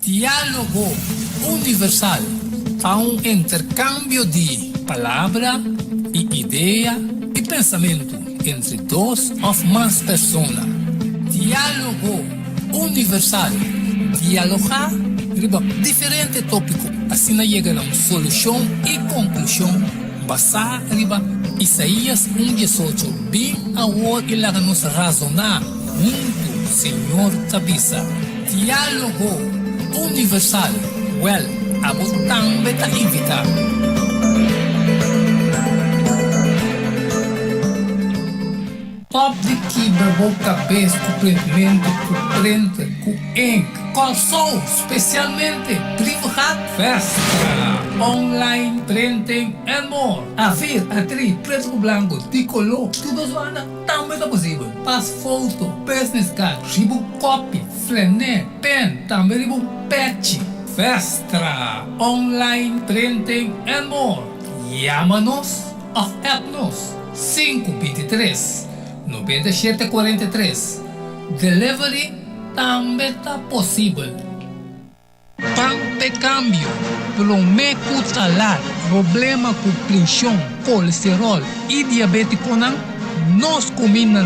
Diálogo universal há um intercâmbio de palavra e ideia e pensamento entre duas ou mais pessoas. Diálogo universal. Dialogar riba diferente tópico, assim chega a uma solução e conclusão basada riba Isaías 1:18. Bem agora ele nos razonar muito, Senhor Tabisa. Diálogo universal. Well, abo também ta invita. Public que bebou cabeça completamente com prende com ink. Calçou especialmente privado festa. Online printing and more. A ver, atri, preto com branco, de color, tudo zoada, também é possível. Pass foto, business card, ribo copy, flané, pen, também ribo patch. Festa. Online printing and more. Llama-nos ou app-nos 523 9743. Delivery também está possível. Pampe câmbio, prometo talar, problema com pressão, colesterol e diabetes não, nós comemos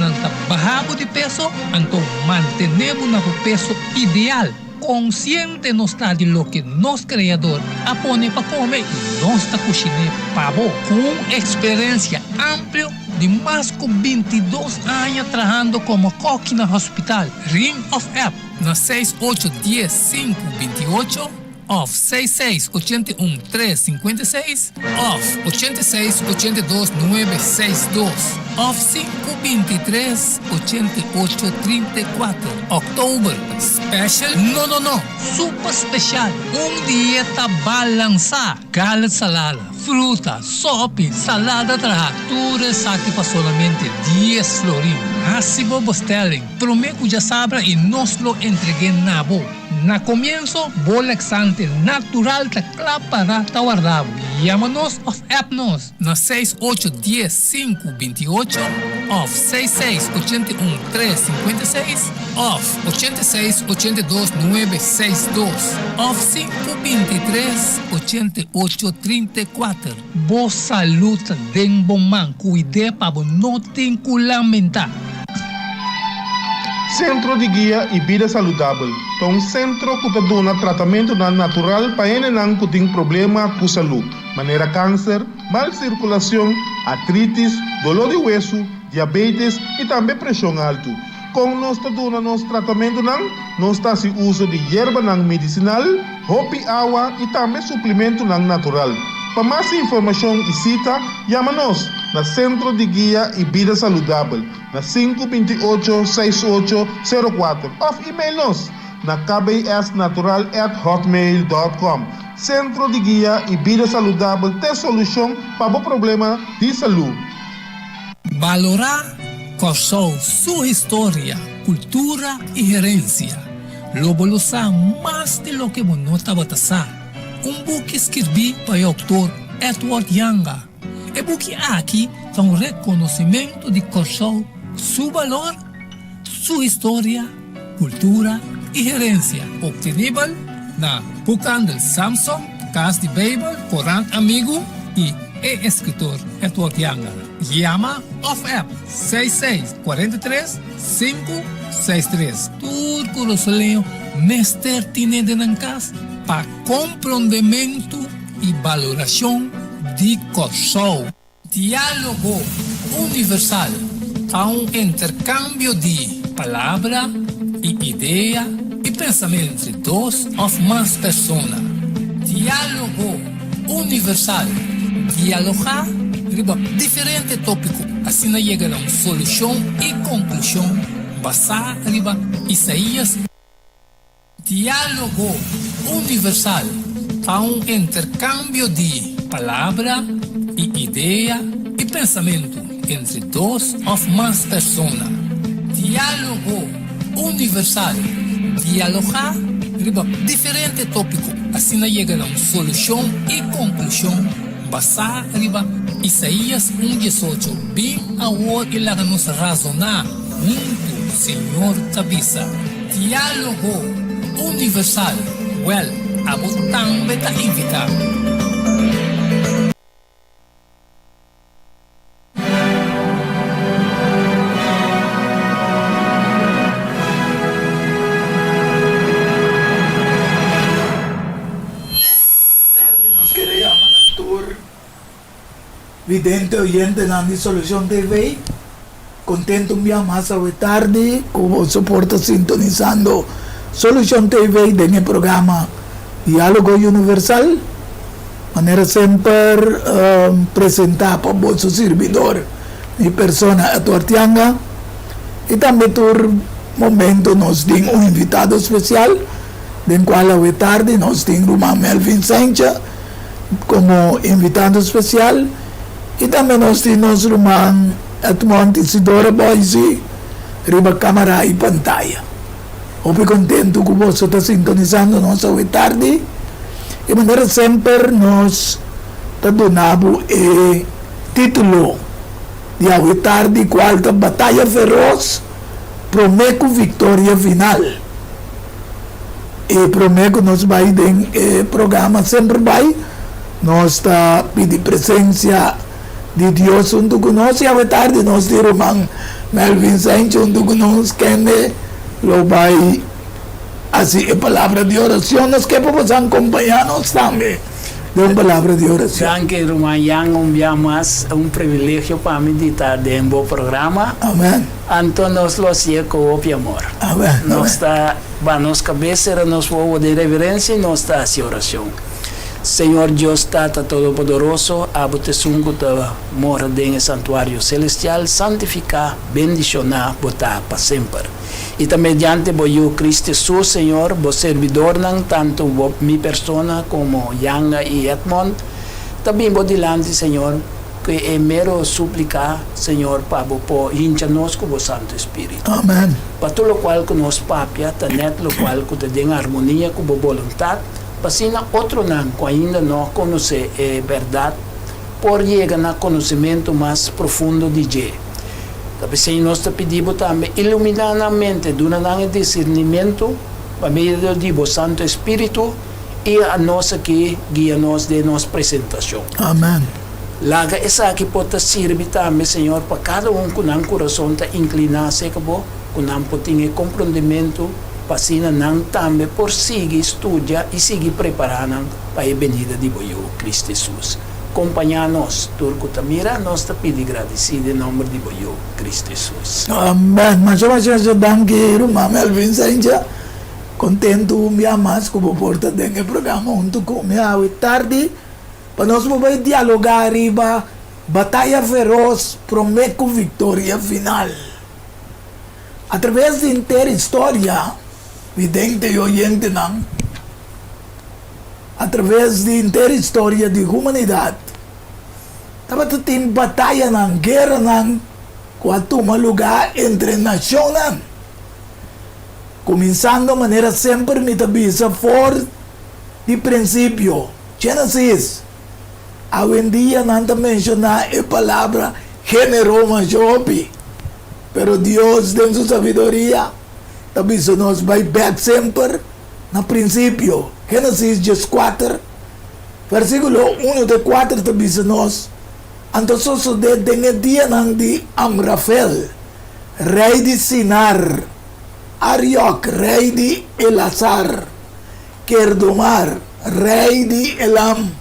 barrabo de peso, então mantenemos o peso ideal. Consciente não está de lo que nosso criador apone para comer e nós está cozinhando pavo com experiência ampla de mais de 22 anos trabalhando como coque no hospital. Ring of App na 6810-528 of 6681-356 of 8682-962 of 523-8834. Outubro Special? No. Super Special. Dieta balançada. Gallet salada, fruta, sopa, salada traja. Tudo aqui para solamente 10 florin. Hasibo Bostelling. Prometo já sabra e nós lo entreguei na boa. Na comienzo, bolexante natural ta para ta guardado. Llama-nos of app-nos na 6810-528 of 6681-356 of 8682-962 of 523-8834. Boa saúde den bom man, cuide para não ter que lamentar. Centro de Guia e Vida Saudável é um centro que dá tratamento natural para quem que tem problema com saúde, maneira câncer, mal circulação, artrites, dolor de hueso, diabetes e também pressão alta. Com nosso tratamento, nós estamos uso de erva medicinal, hopi água e também suplemento natural. Para mais informação e cita, chama-nos na Centro de Guia e Vida Saudável, na 528-6804, ou e-mail-nos na kbsnatural@hotmail.com. Centro de Guia e Vida Saudável tem solução para o problema de saúde. Valorar qual sua história, cultura e herência. Lobolosar mais de lo que você estava passando. Book escrevi para o autor Edward Yanga. E book aqui é um reconhecimento de Korsou, seu valor, sua história, cultura e herência. Obtenível na Bookhandel Samsung, Casa de Bible, Corão Amigo e escritor Edward Yanga. Llama of App 6643-563. Tudo que você leu, mestre tiene de nancas para compreendimento e valoração de Korsou. Diálogo universal há um intercâmbio de palavra e ideia e pensamento entre duas ou mais pessoas. Diálogo universal. Dialogar riba diferente tópico, assim chega a uma solução e conclusão basada riba Isaías. Diálogo universal há um intercâmbio de palavra e ideia e pensamento entre duas ou mais pessoas. Diálogo universal. Dialogar riba diferente tópico, assim chega a uma solução e conclusão basada riba Isaías 1:18. Bem agora ele nos razonar muito, Senhor Tabisa. Diálogo universal. Well, abutang beta invita. Vidente oyente na mi Solution TV, contento minha massa de tarde, como soporta sintonizando Solution TV desse programa Diálogo Universal, maneira sempre apresentar para o vosso servidor, minha persona Atuartianga, e também por momento nós temos um invitado especial, den qual a tarde nós temos o Melvin Sancha como invitado especial. E também nós temos o irmão Edmond Isidora Boise, riba câmera e pantalla. Estou contente que você está sintonizando nossa tarde. E maneira sempre nós donamos o título de a tarde, quarta batalha feroz, prometo vitória final. E prometo nós vai em programa sempre vai, nós está pedindo presença de Deus junto conosco, e à tarde nós temos o irmão Melvin Sainz junto conosco, que lo vai assim a palavra de oração, nós que podemos acompanhar-nos também de uma palavra de oração. Danke, irmão Yang, um dia mais, privilégio para mim de estar dentro do programa. Amém. Então, nós lo hacemos com o amor. Amém. Nós está, para nossa cabeça, nós vamos de reverência e nós está assim oração. Senhor Deus Tata Todo-Poderoso, abotesungo ta mora dentro do santuário celestial, santificar, bendicionar, botar para sempre. E também mediante o Cristo Jesus, Senhor, o servidor, não tanto minha persona como Yanga e Edmond, também vou dilante, Senhor, que é mero suplicar, Senhor, para pôr hincha-nos com o Santo Espírito. Amém. Para tudo o qual que nos papia, tanet o qual que tem harmonia com a vontade, Pasina outro não, que ainda não conhece a verdade, por chegar a conhecimento mais profundo de Deus. Também nós pedimos também iluminar a mente, dar discernimento, para meio do Santo Espírito, e a nossa que guia-nos de nossa apresentação. Amém. Laga essa aqui pode servir também, Senhor, para cada que não coração está inclinar-se, que não pode ter compreendimento, Pasina não também por seguir, estudar e seguir preparando para a venida de Cristo Jesus. Acompanhar-nos, Turco Tamira, nós te pedimos agradecido em nome de Cristo Jesus. Amém. Mas eu danke, irmão Melvin Saincha, contento minha mais com a porta desse programa junto com minha tarde, para nós poder dialogar arriba, batalha feroz, prometo vitória final. Através de inteira história, vidente e oyente não, através de inteira história de humanidade, estava tem batalha não, guerra não, qual toma lugar entre nações não. Começando de maneira sempre me tabisa fora de princípio, Gênesis. Hoje em dia não está mencionar a palavra gênero majopi, pero Deus, em sua sabedoria, também nós vai back sempre no princípio. Gênesis 4, versículo 1 de 4, também nós. Então, sucede no dia de Amrafel, rei de Sinar, Arioc, rei de Elazar, Kerdomar, rei de Elam,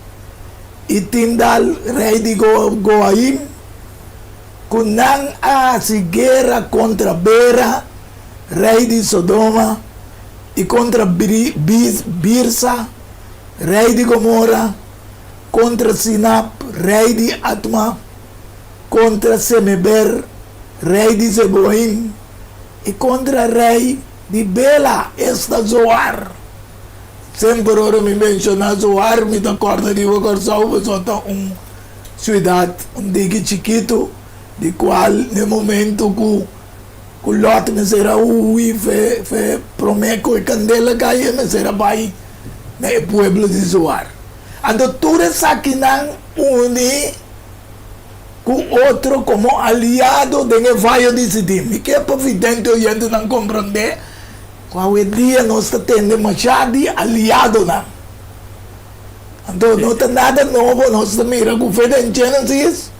e Tindal, rei de Goaim, Kunang a guerra contra Bera, rei de Sodoma, e contra Birsa, rei de Gomorra, contra Sinap, rei de Atma, contra Semeber, rei de Zeboim, e contra rei de Bela, esta Zoar. Sempre ora me menciona Zoar, me dá corda de Wacarsau, mas só cidade, diga chiquito, de qual, no momento que Lot me será fe promeco e candela caia me será bai no pueblo de Zoar. Então, tudo isso aqui não une com outro como aliado de vaio de Sidim. E que é evidente, o gente não compreender, hoje em dia nós temos demasiado aliado na. Então não tem nada novo, nós mira o governo em Genesis,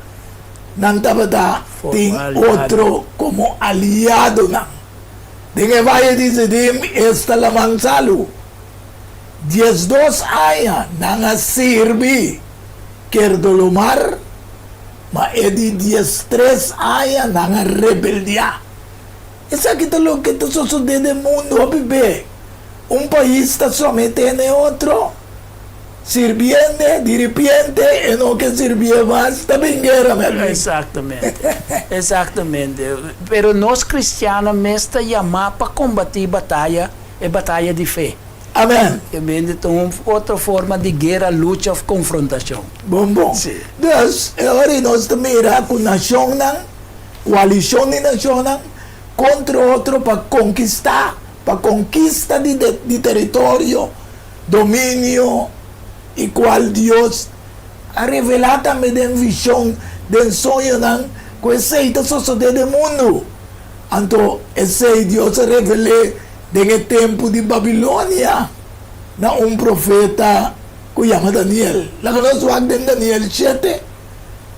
não tem outro como aliado na. Dengan vai dizer esta lamang salo. 12 anos nang sirbi quer dolomar, mas é de 13 anos nang rebeldia. Isso aqui é o que está sucedendo no mundo, bebê. País está sometendo outro, sirviendo, de repente, e não que servia mais, também guerra, meu Exatamente. Exatamente. Pero nós cristianos mesmo chamamos para combater batalha, é batalha de fé. Amém. É então outra forma de guerra, luta, confrontação. Bom. Sim. Deus, agora nós miramos com a nação, coalição de nação, contra outro para conquista de território, domínio, e qual Deus a revelar também de visão, de sonho, que esse sucede no mundo. Então, esse Deus revelou no tempo de Babilônia, na profeta que chama Daniel. Lá que nós vamos em Daniel 7,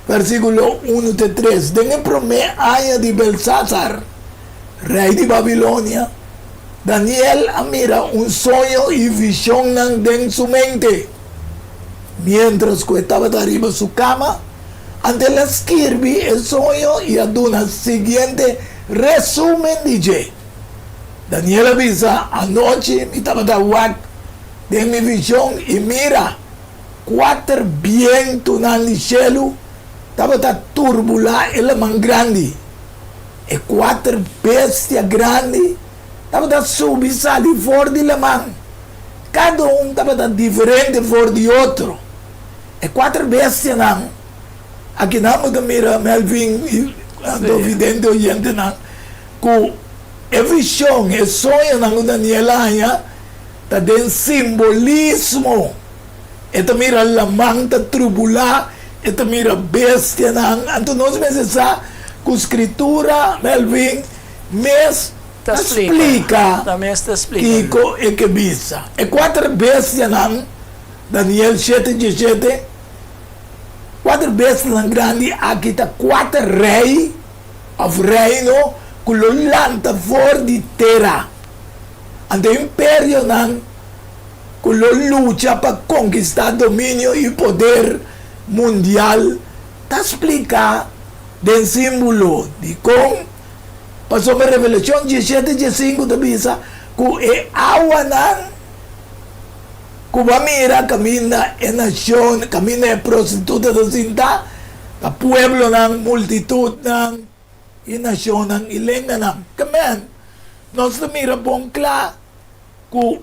versículo 1-3. Desde o primeiro ano de Belsázar, rei de Babilônia, Daniel mira sonho e visão em sua mente. Mientras que estaba arriba de su cama, ante la escribí el sueño y aduna siguiente resumen dice. Daniel avisa, anoche me estaba de mi visión y mira, 4 vientos en el cielo, estaba turbulenta el man grande. Y 4 bestias grandes, estaba subir fora de la man. Cada estava diferente fora de outro. E 4 bestias não. Aqui não me mira Melvin e do vidente oyente não. Que a visão, o sonho não Daniel ainda está de simbolismo. E te mira a manta tubular, e te mira bestia não. Então nós precisamos que a escritura Melvin mes explica Kiko e que bisa. E 4 bestias não, Daniel 7:17, 4 bestias não grande, aqui está 4 reis, of reino, que lo lanta fora de terra. Ante o império não, que lo luta para conquistar domínio e poder mundial, está explica den símbolo de como passou a revelação 17:5 da Bisa, que é água não, que vai mirar camina é nação, camina é prostituta da cinta, a pueblo não, multitud não, e nação não, e lenga não. Camen, nós mira bom claro, que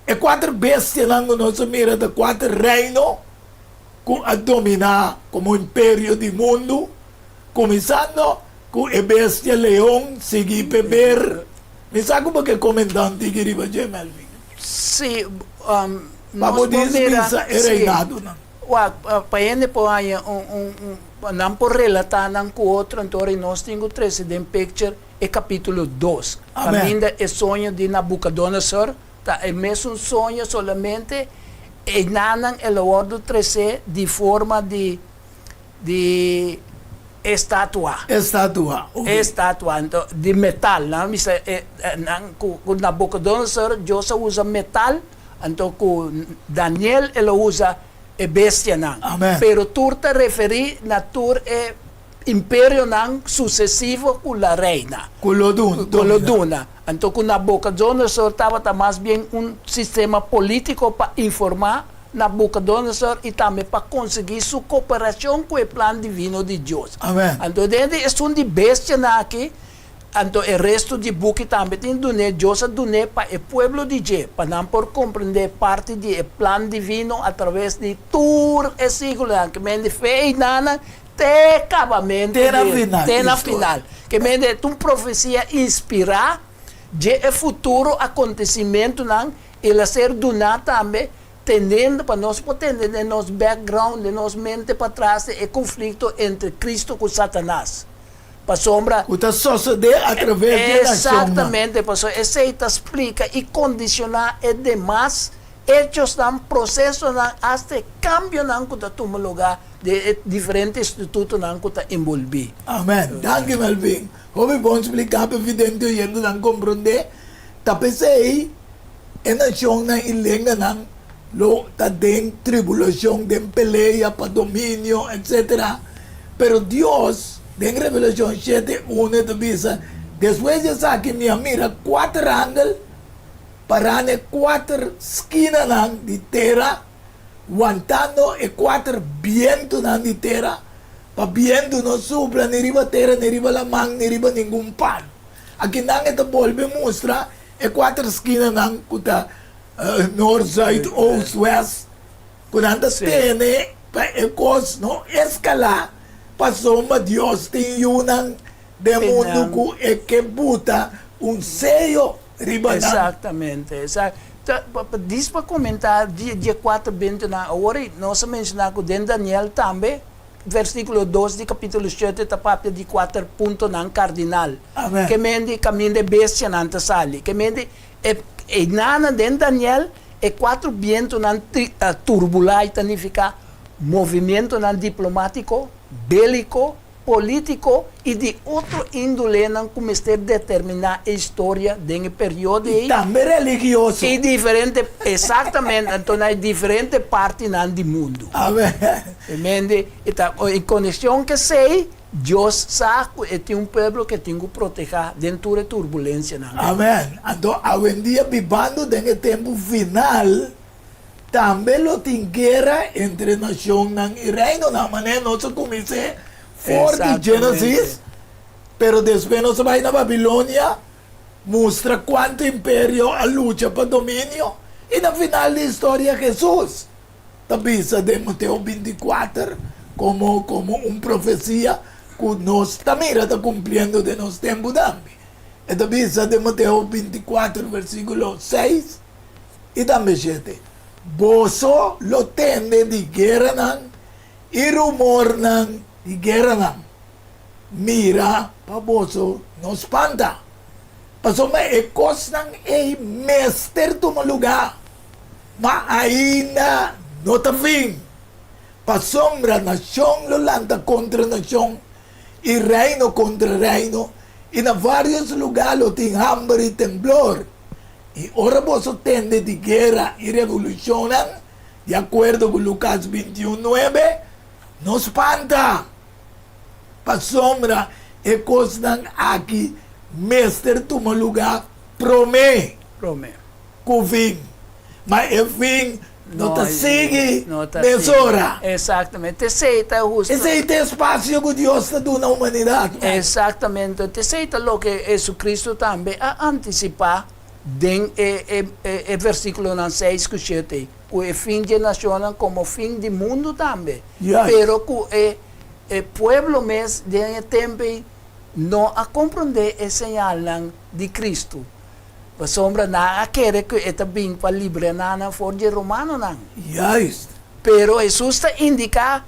é 4 bestias não, nós mira de 4 reinos, que a dominar como império do mundo, começando com a bestia leão seguir beber. Me sabe como que comandante que riba de Melvin? Sim, nós podemos reinado não. Para ele pode não por relatar não com outro, então nós temos 13 de picture e capítulo 2. Ainda é sonho de Nabucodonosor, tá? É mesmo sonho solamente e não é o ordem 13 de forma de estátua. Okay. Estátua, então, de metal. Com Nabucodonosor, Deus usa metal, então com Daniel, ele usa bestia. Pero tu te referi na tur império sucessivo com a reina. Com Loduna. Então com Nabucodonosor estava mais bem sistema político para informar Nabucodonosor e também para conseguir sua cooperação com o plano divino de Deus. Então, dentro é de bestia aqui, então o resto de book também tem doné, Deus doné para o povo de Deus, para não por compreender parte do plano divino através de todo o ciclo, que me fez nada, até acabamento, até na final. Que me de uma profecia inspirar de futuro acontecimento, ele ser donado também, tendendo para nós entender de nosso background, de nossa mente para trás, é conflito entre Cristo e Satanás. Pasombra, Kuta sucede através de nação. exatamente, pastor. Essa explica e condiciona e demais hechos dan processo dan hasta cambio nan kuta toma lugar de diferentes institutos nan kuta envolvi. Amen. Danke Melvin. Come bom explicar para evidente yendo não compreender. Tapesei é nação na ilenga nan lo ta den tribulação, den peleia para domínio, etc. Pero Dios, den Revelación 7:1 te dice, después de que me mira 4 ángeles para 4 esquinas de terra, aguantando e 4 vientos de terra, para viento no sopla ni riba terra, ni riba la man, ni riba ningún pan. Aqui não é volve mostra e 4 esquinas não kuta north, south, east, west. Quando tem para ecos no escalar, passou uma Deus tem unang de mundo ku e que buta sello riba. Exatamente, exato. Diz para comentar dia 4, 20 na hora, nós mencionamos que dentro Daniel também, versículo 2 de capítulo 7, tapapia de 4 pontos nan cardinal. Amen. Que mende caminho de bestia nan sali. Que mende e nana dentro Daniel e 4 vientos nan turbulai tanifica movimento nan diplomático, bélico, político e de outro índole nan começar a determinar a história de período aí. Também religioso. E diferente, exatamente, então há diferentes partes do mundo. Amém. Em conexão que sei, Deus sabe que tem um povo que tem que proteger dentro da turbulência. Amém. Então, hoje em dia, vivendo no tempo final, também tem guerra entre nação e reino, na maneira nós começamos forte Gênesis, pero depois nós vai na Babilônia, mostra quanto império a luta para domínio, e no final da história Jesus. Tabisa de Mateus 24 como profecia que nós também está cumprindo de nosso tempo também. E tabisa de Mateus 24, versículo 6 e também 7. Boso lo tende di guerra nan, e rumor nan di guerra nan. Mira, pa boso, no espanta. Pasoma ekos nan mester tumaluga. Maaina no tafing. Pasombra nación lo lanta contra nación, y reino contra reino, y na varios lugares lo ting hambre y temblor. Y ahora vos tende de guerra y revolucionan, de acuerdo con Lucas 21:9, no espanta. Pasombra e costan aquí, mester toma lugar, promé, cu fin. Mas el fin no te sigue, mesura. Exatamente, aceita justo. Esse é o espaço que Deus está dando à humanidade. Exatamente, aceita o que Jesucristo também a anticipar. Den versículo 6 que citei, o fim de nação como fim do mundo também. Yes. Pero que o povo mesmo de tempo não a compreender o sinal de Cristo. A sombra na quer que é bem para livre na for de romano não. Yes. Pero Jesus indica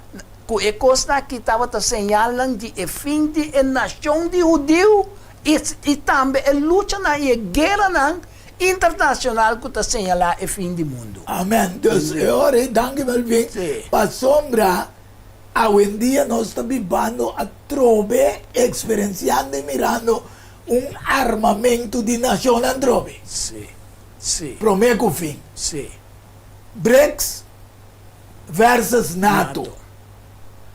que a coisa que estava te sinalando de fim de nação de judeu. E também a luta na guerra internacional que está señalando o fim do mundo. Amém. Deus, ora, danke Melvin. Para sombra, hoje em dia nós estamos vivendo a trove, experienciando e mirando armamento de nação en trove. Sim, sim. Prometo fim. Sim. BRICS versus NATO.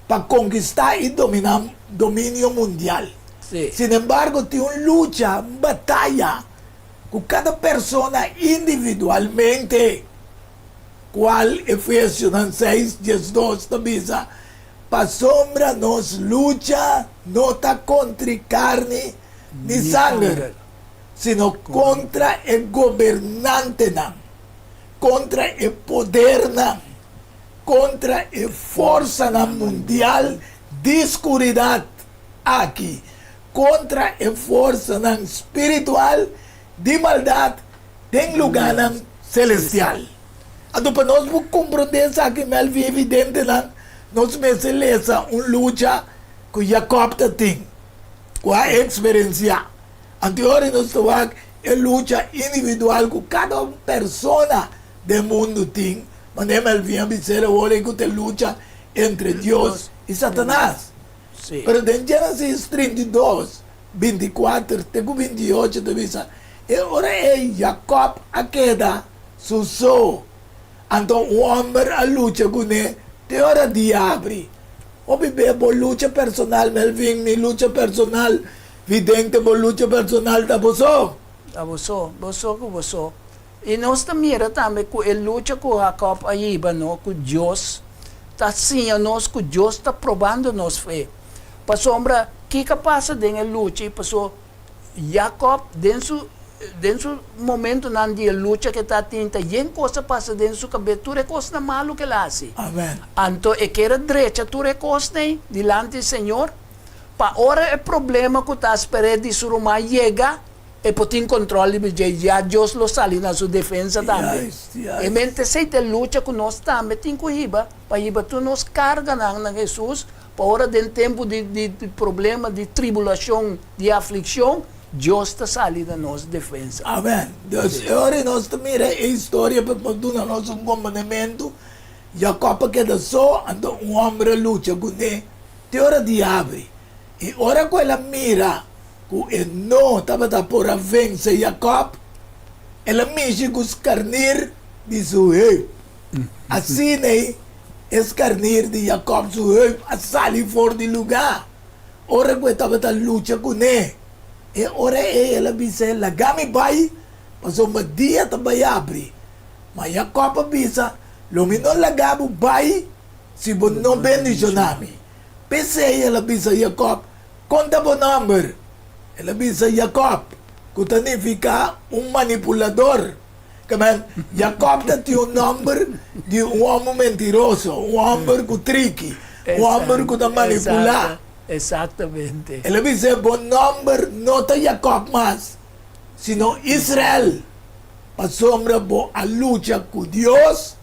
Para conquistar e dominar domínio mundial. Sí. Sin embargo, tiene una lucha, una batalla con cada persona individualmente. Cual Efesios 6, 12 dice, para sombra nos lucha no está contra carne ni sangre, sino contra el gobernante, contra el poder, contra la fuerza mundial de oscuridad aquí. Contra a força espiritual de maldade em lugar celestial. Então, para nós compreender isso aqui, é evidente, nós precisamos uma luta que Jacob tem. com a experiência. Anterior nós temos a luta individual com cada persona do mundo tem. Mas ele vinha dizer agora que tem luta entre Deus e Satanás. Sim. Pero em Gênesis 32, 24, até 28, diz, e ora é Jacob a queda, susou. Então o homem a luta com ele, te ora diabri. O bebê, boa luta personal, Melvin, mi luta personal, vidente, boa luta personal, tá boso? Boso. E nós também também com a luta com Jacob aí, com Deus, tá sim, nós com Deus está provando nossa fé. Para sombra, que passa dentro da luta, e passou Jacob dentro momento na dia luta que está tendo, e coisa passa dentro da sua cabeça, tu é coisa malo que ela faz. Amém. Então, é que era direita, tu é coisa diante do Senhor. Para ora o problema que está esperando de surumar chega, e por ter controle, já Deus lo sali na sua defesa também. Yes. E mente se te luta com nós também, tem que ir, para ir, tu nos carga na Jesus, para ora do tempo de problema, de tribulação, de aflição, Deus está sali na nossa defesa. Amém. Deus, agora nós também a história para dar nosso comportamento. Jacob queda só, então um homem luta com ele, te ora diabo. E ora que ela mira, que não estava por vencer Jacob, ela mexe com os carneiros de seu rei. Assim, né? Os carneiros de Jacob, seu rei, a sair fora do lugar. Ora que estava a luta com ele. E ora ela disse, lagami bai, passou um dia também abre. Mas Jacob disse, lumino lagabo bai, se bom não bendicionami. Pensei, ela disse, Jacob, conta o número. Ela disse, Jacob, que significa manipulador. Kaman, Jacob tinha número de homem mentiroso, homem que tricky, homem que manipular. Exatamente. Ele disse, bom número não é Jacob mais, sino Israel. Para sombra a luta com Deus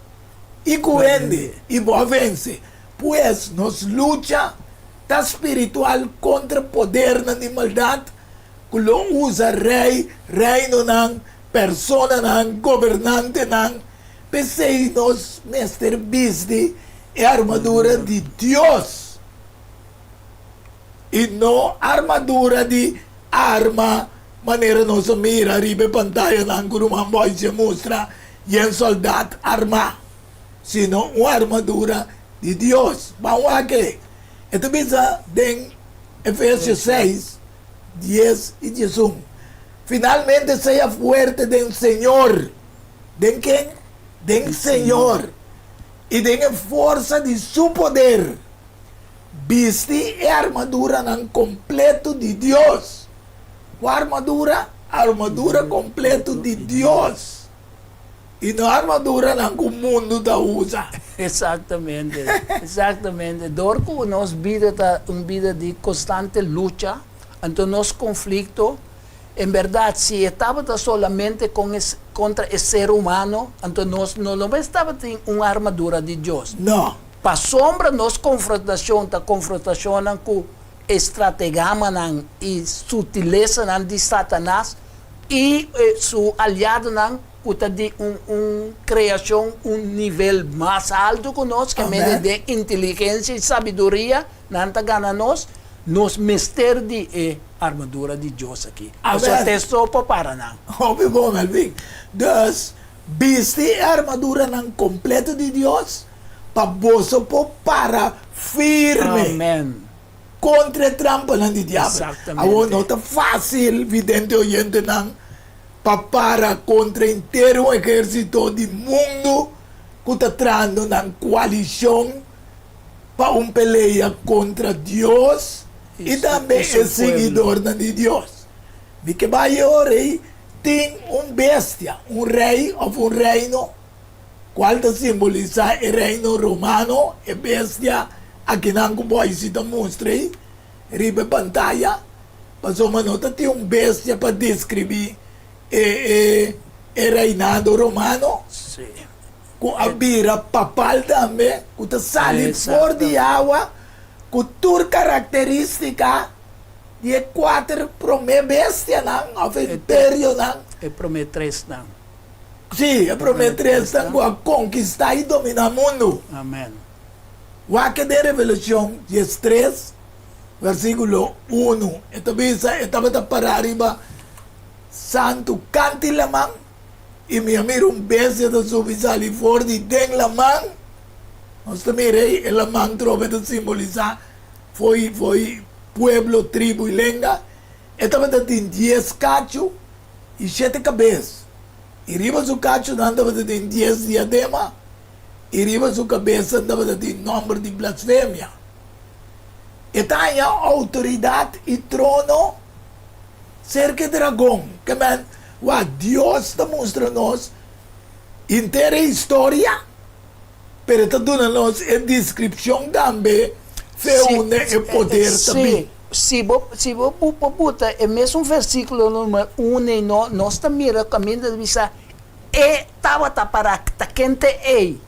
e com ele, e boa vence. Pois nos luta da espiritual contra o poder na maldade, que lo usa rei, reino não, persona não, governante não, pensei nos mestre bisde e armadura de Deus. E não armadura de arma, maneira nós mira, arriba pantalla não, que uma voz se mostra, e um soldado arma, sino uma armadura de Deus. Vamos aqui. Então, pensa em Efésios 6, 10 e 11. Finalmente, seja fuerte del Senhor. ¿De quem? Del Senhor. E tenha força de seu poder. Viste a armadura não completo de Deus. A armadura completo de Deus. E não a armadura não que o mundo da usa. Exatamente. Dorco nos vida vida de constante luta, então nos conflito. Em verdade, se estava solamente contra o ser humano, então nós não estava em uma armadura de Deus. Não. Para sombra nos confrontação com estratagema e sutileza de Satanás e seu aliado que de criação nível mais alto que nós, que é de inteligência e sabedoria, nanta gana nos mestre de armadura de Deus aqui. Você testou para não. Óbvio, bom, Melvin. Dus, viste a armadura não completa de Deus, para você para firme. Amém. Contra a trampa de diabo. Exatamente. Agora não está fácil, vidente oyente não, para contra inteiro exército do mundo que está trazendo na coalição para uma peleia contra Deus e também é seguidor de Deus. De que vai rei tem bestia, rei ou um reino, qual simboliza o reino romano, e bestia, aqui não pode se mostrar, riba pantalla, mas uma nota tem bestia para descrever o reinado romano, Sim. com a bira papal também, que sai fora de água, com toda característica e 4 promê bestia não, of imperio não. E prometres não. Sim, é promê 3 não, a conquistar e dominar o mundo. Amém. O que de Revelação 13, versículo 1, estava para arriba, santo cante la mão, e me mira bestia da subisali fora de den la mão. Nós mirei, a mão trova de simbolizar, foi pueblo, tribo e lenga, estava tem 10 cachos e 7 cabeças. E riba do cacho andava tem 10 diadema, e riba sua cabeça andava de nome de blasfêmia. E tem a autoridade e trono cerca de dragão. Que Deus está mostrando-nos inteira história, mas está dando-nos a descrição também, e poder também. Se você botar o mesmo versículo número 1 e nós estamos mirando o caminho de vista, estava para a quente e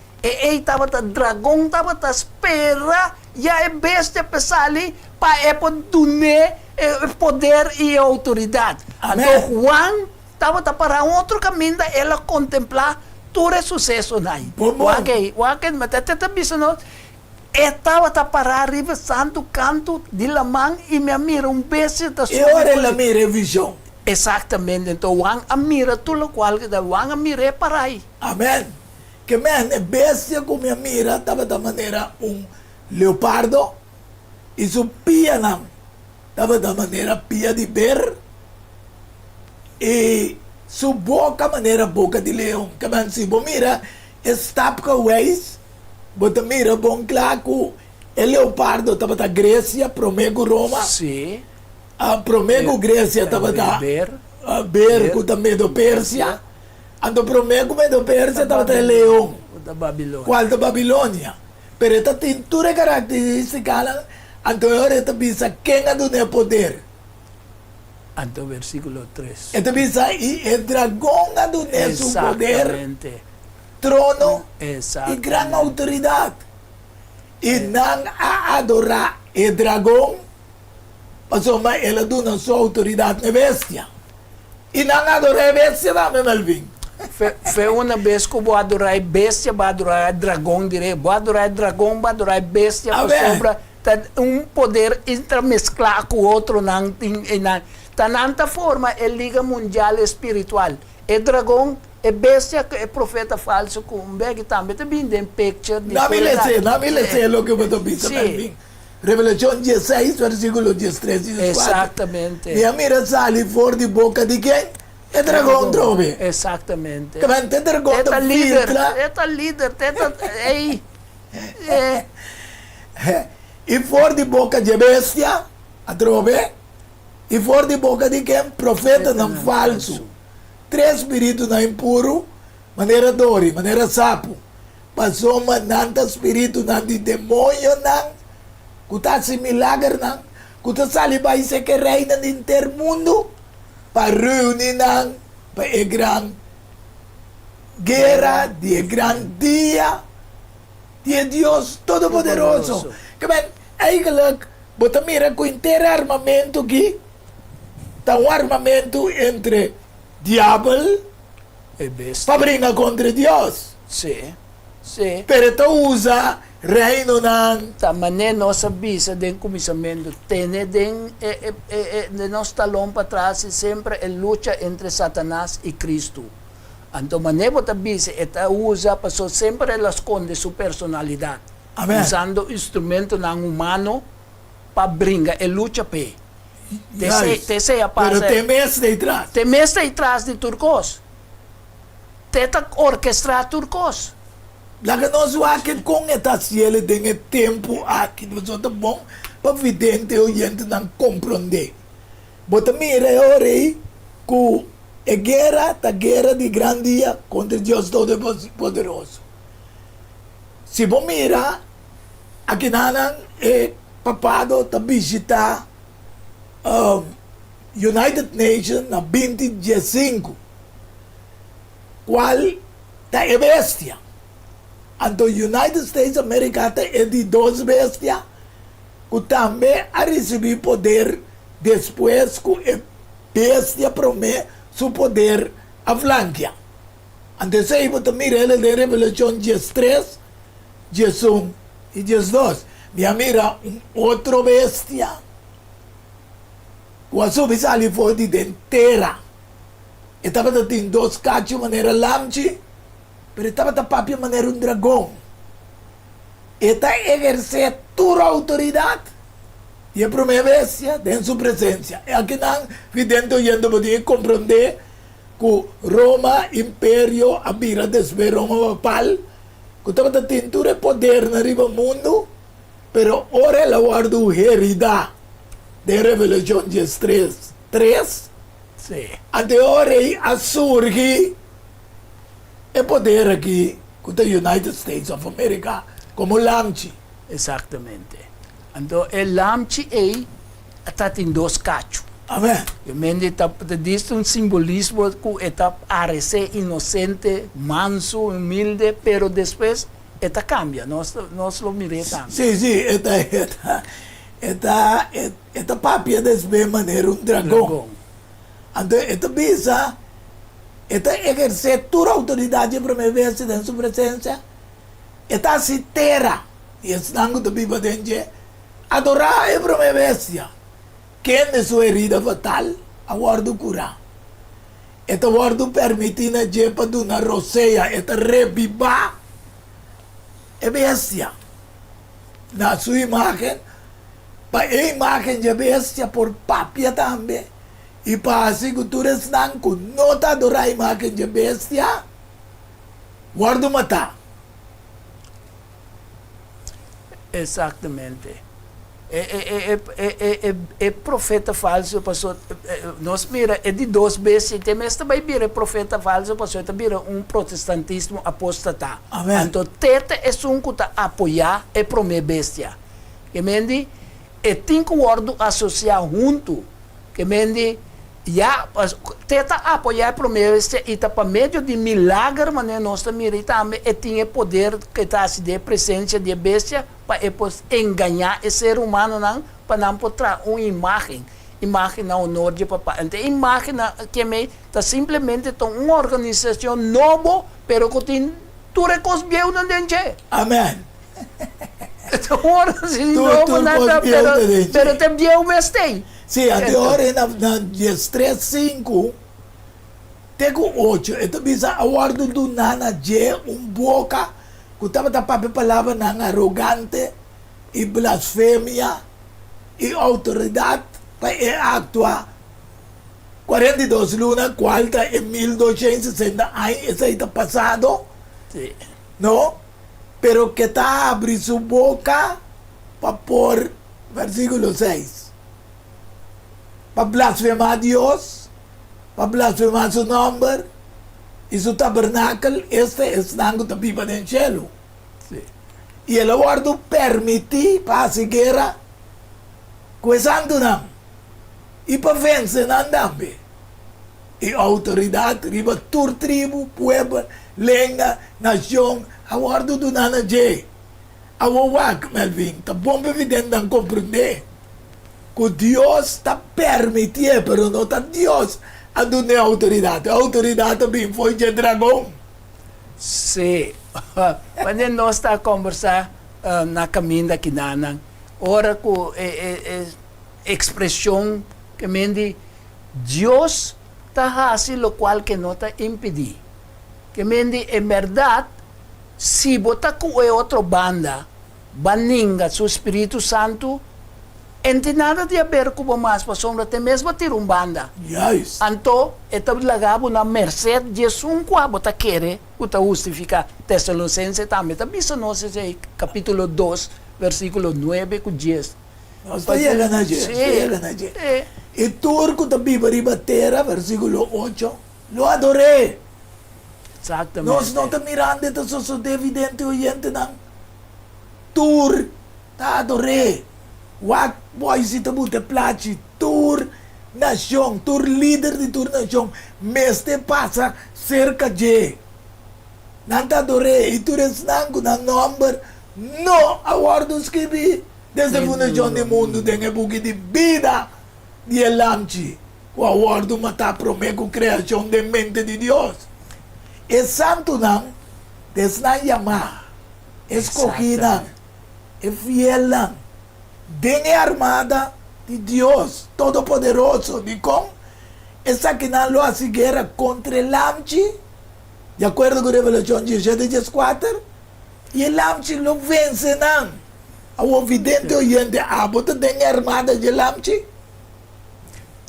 estava o dragão, estava a espera, e a bestia pesali para poder poder e autoridade. Então, Juan estava para outro caminho, ela contemplar todo o sucesso aí. Mas até pensando, estava para arriba santo canto de la mão e me mira bestia da sua. E ora ela mira a visão. Exatamente. Então, Juan mira tudo o qual que Juan mira para aí. Amém. Que a bestia como me mira estava da maneira leopardo e su pia não. Estava da maneira pia de ber e su boca maneira boca de leão. Que se você mira, estapca ways, você mira bom claro, o leopardo estava da Grécia, promego Roma. Sim. Promego Grécia estava da ber, que também do Pérsia. Ando promego do Pérsia estava da leão. Da Babilônia. Qual da Babilônia. Pero esta tintura característica, então agora esta bisa quem é do poder. Então, versículo 3. Esta bisa e o dragão é do seu poder, trono e grande autoridade. E não a adorar o dragão, mas ela dá sua autoridade na bestia. E não adorar a bestia, dá-me Melvin. Foi uma vez que eu vou adorar a bestia, vou adorar o dragão, vou adorar o dragão, vou adorar a bestia, poder intermesclar com o outro, da nanta forma, é liga mundial espiritual. O dragão, a bestia, é profeta falso, com um bag também, também tem picture. Não me lese o que eu estou pensando. Revelação 16, versículo 13 e 14. Exatamente. E a mira sale fora de boca de quem? É dragão trove. Exatamente. Que é dragão da filtra. É líder. E fora de boca de bestia, a trove. E fora de boca de quem? Profeta não falso. 3 espíritos não impuro, maneira dori, maneira sapo. Passou mananta espírito não de demônio não. Kuta si milagre não. Kuta sali ba ise que reina no intermundo. Para reunir para a grande guerra, de grande dia, de Deus Todo-Poderoso. Que bem, eigenlijk, você mira com inteiro armamento aqui, está armamento entre diabo e bestia para brigar contra Deus. Sim. Pero tu usa reino nan. Tamane nós avisa den comissamento, tene den de nós talão para trás e sempre a luta entre Satanás e Cristo. Então mané bota avisa, eta usa passou sempre ela esconde sua personalidade. Amém. Usando instrumento não humano para brincar e luta pe. Te a passa. Pero temes detrás. Temes detrás de turcos. Teta orquestra turcos. Laga nós o aqui com esta cielo tem tempo aqui nós tá bom para vidente o gente não compreender. Bota mira ore com a guerra de grande dia contra Deus Todo-Poderoso. Se bom mira aqui nanan é papado tá visitar United Nations na 2015 qual tá é bestia. Então, United States America é de 2 bestias que também a receber poder después que bestia promete su poder a flanquear. Antes aí você mira ele de Revelação 13, 1 e 2. Ya mira outro bestia. O subi sali foi de dentera. Estava tem dois cachos maneira lamchi, pero estava tapapia maneira dragão. Está exercer toda a autoridade e a primeira bestia em sua presença. É aqui não vidente yendo poder compreender que Roma, Império, a bira desde Roma papal, que estava tem todo o poder na riba mundo, pero ora ela guarda o herida de Revelação 3. Sim. Até ora a surgir o poder aqui com os United States of America como lamchi. Exatamente. Então, o lamchi está em dois cachos. Amém. Eu mende diz um simbolismo que está parece inocente, manso, humilde, pero depois está cambia. Nós lo miramos também. Sim, esta papia desde maneira dragão. Então, esta bisa, esta exercer toda a autoridade para me ver em sua presença. Esta se terra. E esse nango da Bíblia tem adorar a para me bestia. Quem é sua herida fatal, aguardo curar. Esta guardo permitir a jepa de uma roceia, esta reviva a bestia. Na sua imagem, para a imagem de bestia por papia também. E para assim que tu não nota adorar a imagem de bestia, guardo matar. Exatamente. É profeta falso, pastor. Nós mira, é de duas vezes, tem mas também mira profeta falso, pastor, também mira protestantismo apóstata. Amém. Então, teta é um que apoiar e promer bestia. Que mendi, é tem que guardo associar junto, que mendi, já, teta apoiar e promer bestia, e tá para meio de milagre, mas nós também também tem poder que está se de presença de bestia, para enganar o ser humano para não mostrar uma imagem na honor de papai. Então, imagem que está simplesmente uma organização nova, pero que tem tudo que os viu não tem. Amém. Então, organização nova nada, pero tem viu mas tem. Sim, até agora na 3:5, tem 8. Então, bisa aguardo do nana de boca. Que estava tapando a palavra ng arrogante e blasfêmia e autoridade para actuar 42 luna, quarta em 1260 anos, isso aí está passado, Sim. não? Pero que está abrindo sua boca para pôr, versículo 6, para blasfemar Deus, para blasfemar seu nome, e seu tabernáculo, este é o nango da pipa do cielo. Sim. E ele guarda permitir para a guerra com o santo não. E para vencer não também. E a autoridade, riba tur tribo, pueblo, lenga, nação, a guarda do nana je. A wawak, Melvin, tá bom evidente não compreender. Que Deus está permitindo, pero não está Deus a donar autoridade. A autoridade também foi de dragão. Sim. Quando nós estamos a conversar na caminho daqui, ora com expressão que me diz, Deus está fazendo o qual que não está impedir. Que me diz, em verdade, se botar com outra banda, baninga, o Espírito Santo, não tem nada de ver com o mais, mas tem mesmo ter uma banda. Yes. Então, esta lagabo na merced de um quabo ta quere, uta justifica Tesalonicense também. Também nós capítulo 2, versículo 9 com 10. Nós está chegando a gente. E turco também para terra, versículo 8, lo adorei. Exatamente. Nós não estamos mirando, então só é evidente oyente não. Tur, tá adorei. What boy se te bute place, tur nação, tur líder de tur nação, mas te passa cerca de. Não te adorei, e tu és nango na number, não aguardo escrever. Desde a fundação do mundo, tem a buque de vida, de elamchi, o awardo mata promeco criação de mente de Deus. E santo não, desna yama, escolhi não, e fiel não, dengue armada de Deus Todo-Poderoso, de com, essa que não lo assiguera contra elamchi, de acordo com a Revelação 17:4, e elamchi lo vence não. Ao vidente oyente, bota dengue armada de elamchi.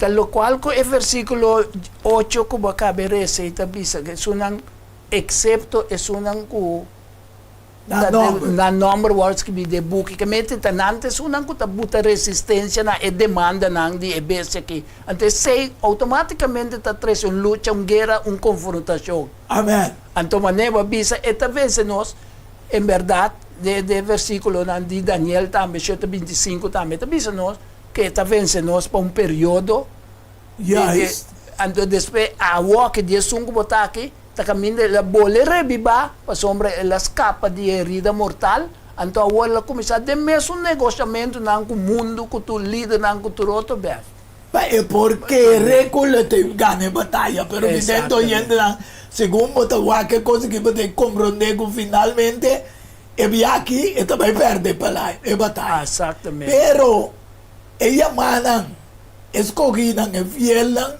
Lo cual ko versículo 8 ko baka receita bisa que sunang excepto es unang ko na number words que de book que mete tanante sunang ko tabuta resistência na e demanda nang di ebese que antes sei automaticamente ta tres un lucha un guerra un confrontação. Amen. Anto maneva bisa esta vez nos en verdad de versículo de Daniel também 7:25 também bisa nos que esta vez nos para um período Yes. ando después agua que dia sungo botaki ta caminho la bolle rebiba pa sombra la escapa de herida mortal anto agua la começar de mesmo um negociamento nan com mundo com tu líder nan com tu roto bem. É porque recula te ganha batalha, pero vidente oyente não, segundo botawa que coisa que você compreender com finalmente e aqui e também perde para a batalha. Exatamente. Pero ella manan escogidan e fielan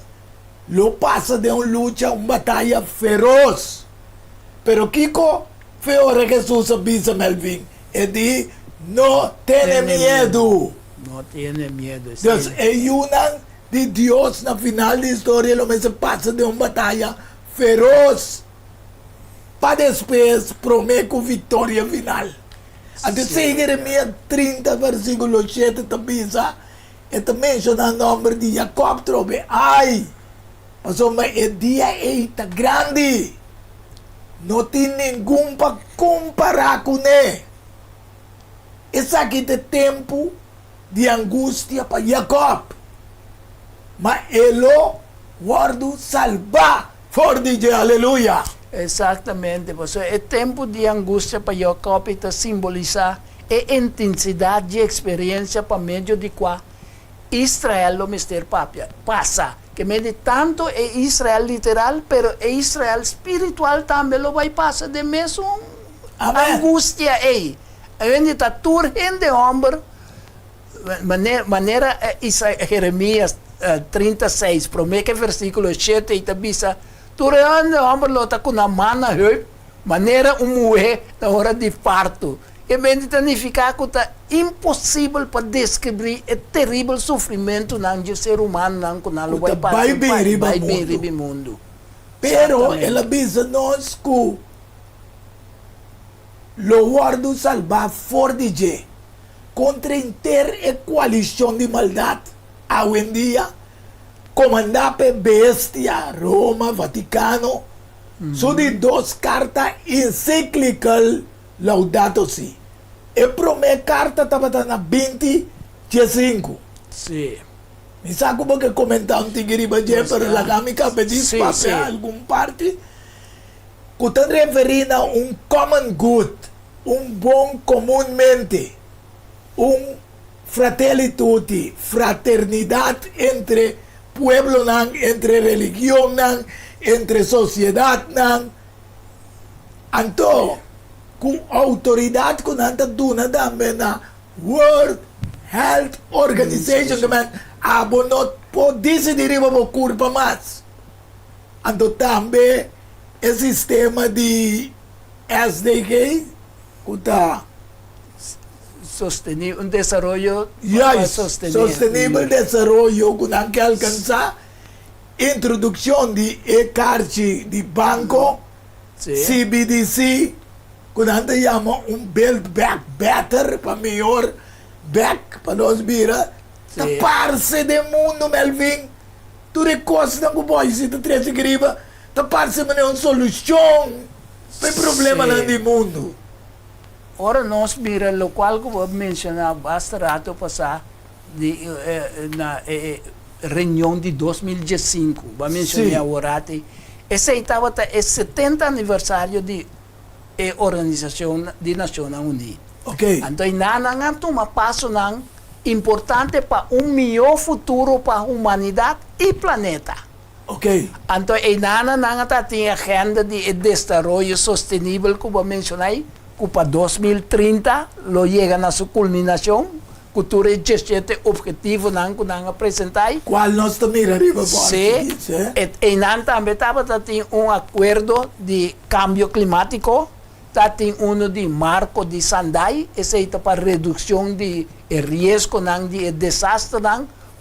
lo pasa de una lucha, una batalla feroz. Pero Kiko fue ahora Jesús avisa Melvin y di no tiene miedo. No tiene miedo. Dios ayudan de Dios na final de historia lo que se pasa de una batalla feroz. Para después prometo victoria final. Antes de Jeremías 30 versículo 7 también esta menciona el nombre de Jacob trobe. Ay, pasó el día está grande. No tiene ningún para comparar con él. Es aquí de tiempo de angustia para Jacob. Mas él lo guardó salva. For DJ, aleluya. Exatamente, pues el tiempo de angustia para Jacob está simboliza a intensidad de experiencia para medio de cual Israel lo mister pasa. Que medio tanto es Israel literal, pero es Israel espiritual también lo va a pasar de mesmo angustia ahí. Ainda está turgente de hombre, maneira Jeremías 36, promete versículo 7 e tabisa turgente de hombre lo está con a mano maneira mulher na hora de parto. E bem significa que é impossível para descrever o terrível sofrimento do ser humano que não vai passar no mundo. Pero ela avisa-nos que lo guardo salvar for de contra inteira coalição de maldade. Hoje em dia, comandante bestia, Roma, Vaticano, são de duas cartas encíclicas Laudato Si. E primeira carta estava na 20:5. Sim. Mi sa como que comentar un tigriba je, pero la gamica pedis papel algum parte. Que estão referindo a um common good, um bom comumente, fratelli tutti, fraternidade entre pueblo nan, entre religião nan, entre sociedade nan. Anto, com autoridade que nanta duna também na World Health Organization, que man não pode decidir para curva mais. Anto também o sistema de SDG, que está sostenible, un desarrollo sostenible desarrollo que não quer alcançar introdução de e-card de banco, CBDC, que não chama build back better, para melhor back, para nós vira, da parte do mundo, Melvin, tu recosta com o boy, se tu traz griba, da parte de uma solução para o problema do mundo. Ora nós mira, o qual que eu vou mencionar bastante rato passar na reunião de 2015, vou mencionar agora, esse estava o 70 aniversário de Organização de Nações Unidas. Ok. Então, nang toma passo nang importante para melhor futuro para a humanidade e planeta. Ok. Então, a tem agenda de desenvolvimento sustentável, como eu mencionei, que para 2030 lo chega na sua culminação, que tu este objetivo que nós apresentamos. Qual nós também arriba Sim, e nós também tem acordo de cambio climático, tem de marco de Sendai, esse é para redução de risco de desastre,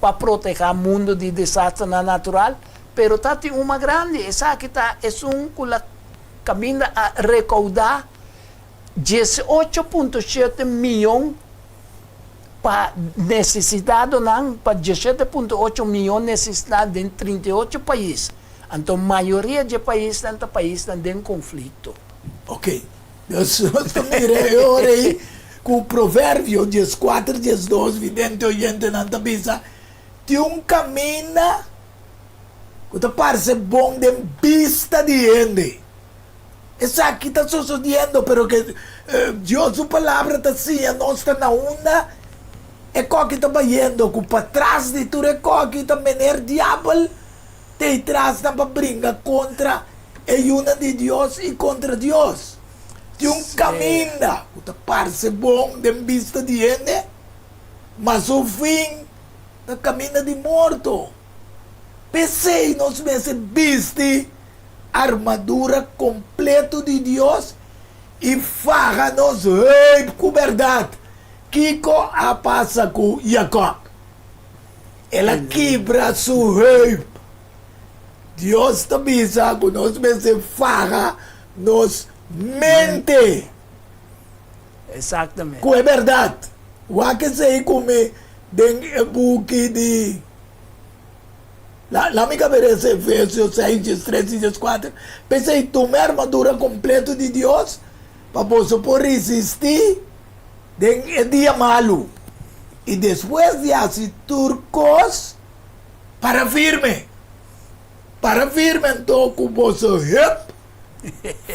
para proteger o mundo de desastre natural. Pero tem uma grande, essa que é que caminho a recaudar 18,7 milhões para necessidade, para 17,8 milhões necessidade em 38 países. Então, a maioria dos países estão em conflito. Ok. Nós também orei com o provérbio 14, 12, vidente, oyente, na tabisa, tem caminho que parece bom de vista de gente. Isso aqui está sucedendo, pero que Deus, sua palavra está assim, nós estamos na onda, é que está vendo, que para trás de tudo é que está menor diabo, tem trás para brincar contra a una de Deus e contra Deus. Tem caminho que parece bom de vista de gente, mas o fim é caminho de morto. Pensei nós meses viste armadura completa de Deus e faga-nos com verdade. Kiko a passa com Jacob. Ela quebra seu rei. Deus também sabe que nós meses faga nos mente. Exatamente. Com é verdade. O que sei como den buque de lá me cabeça Efésios 6, 13 e 4. Pensei, tomar a armadura completa de Deus para você poder resistir em dia malo. E depois de assim turcos para firme. Para firme, então, com você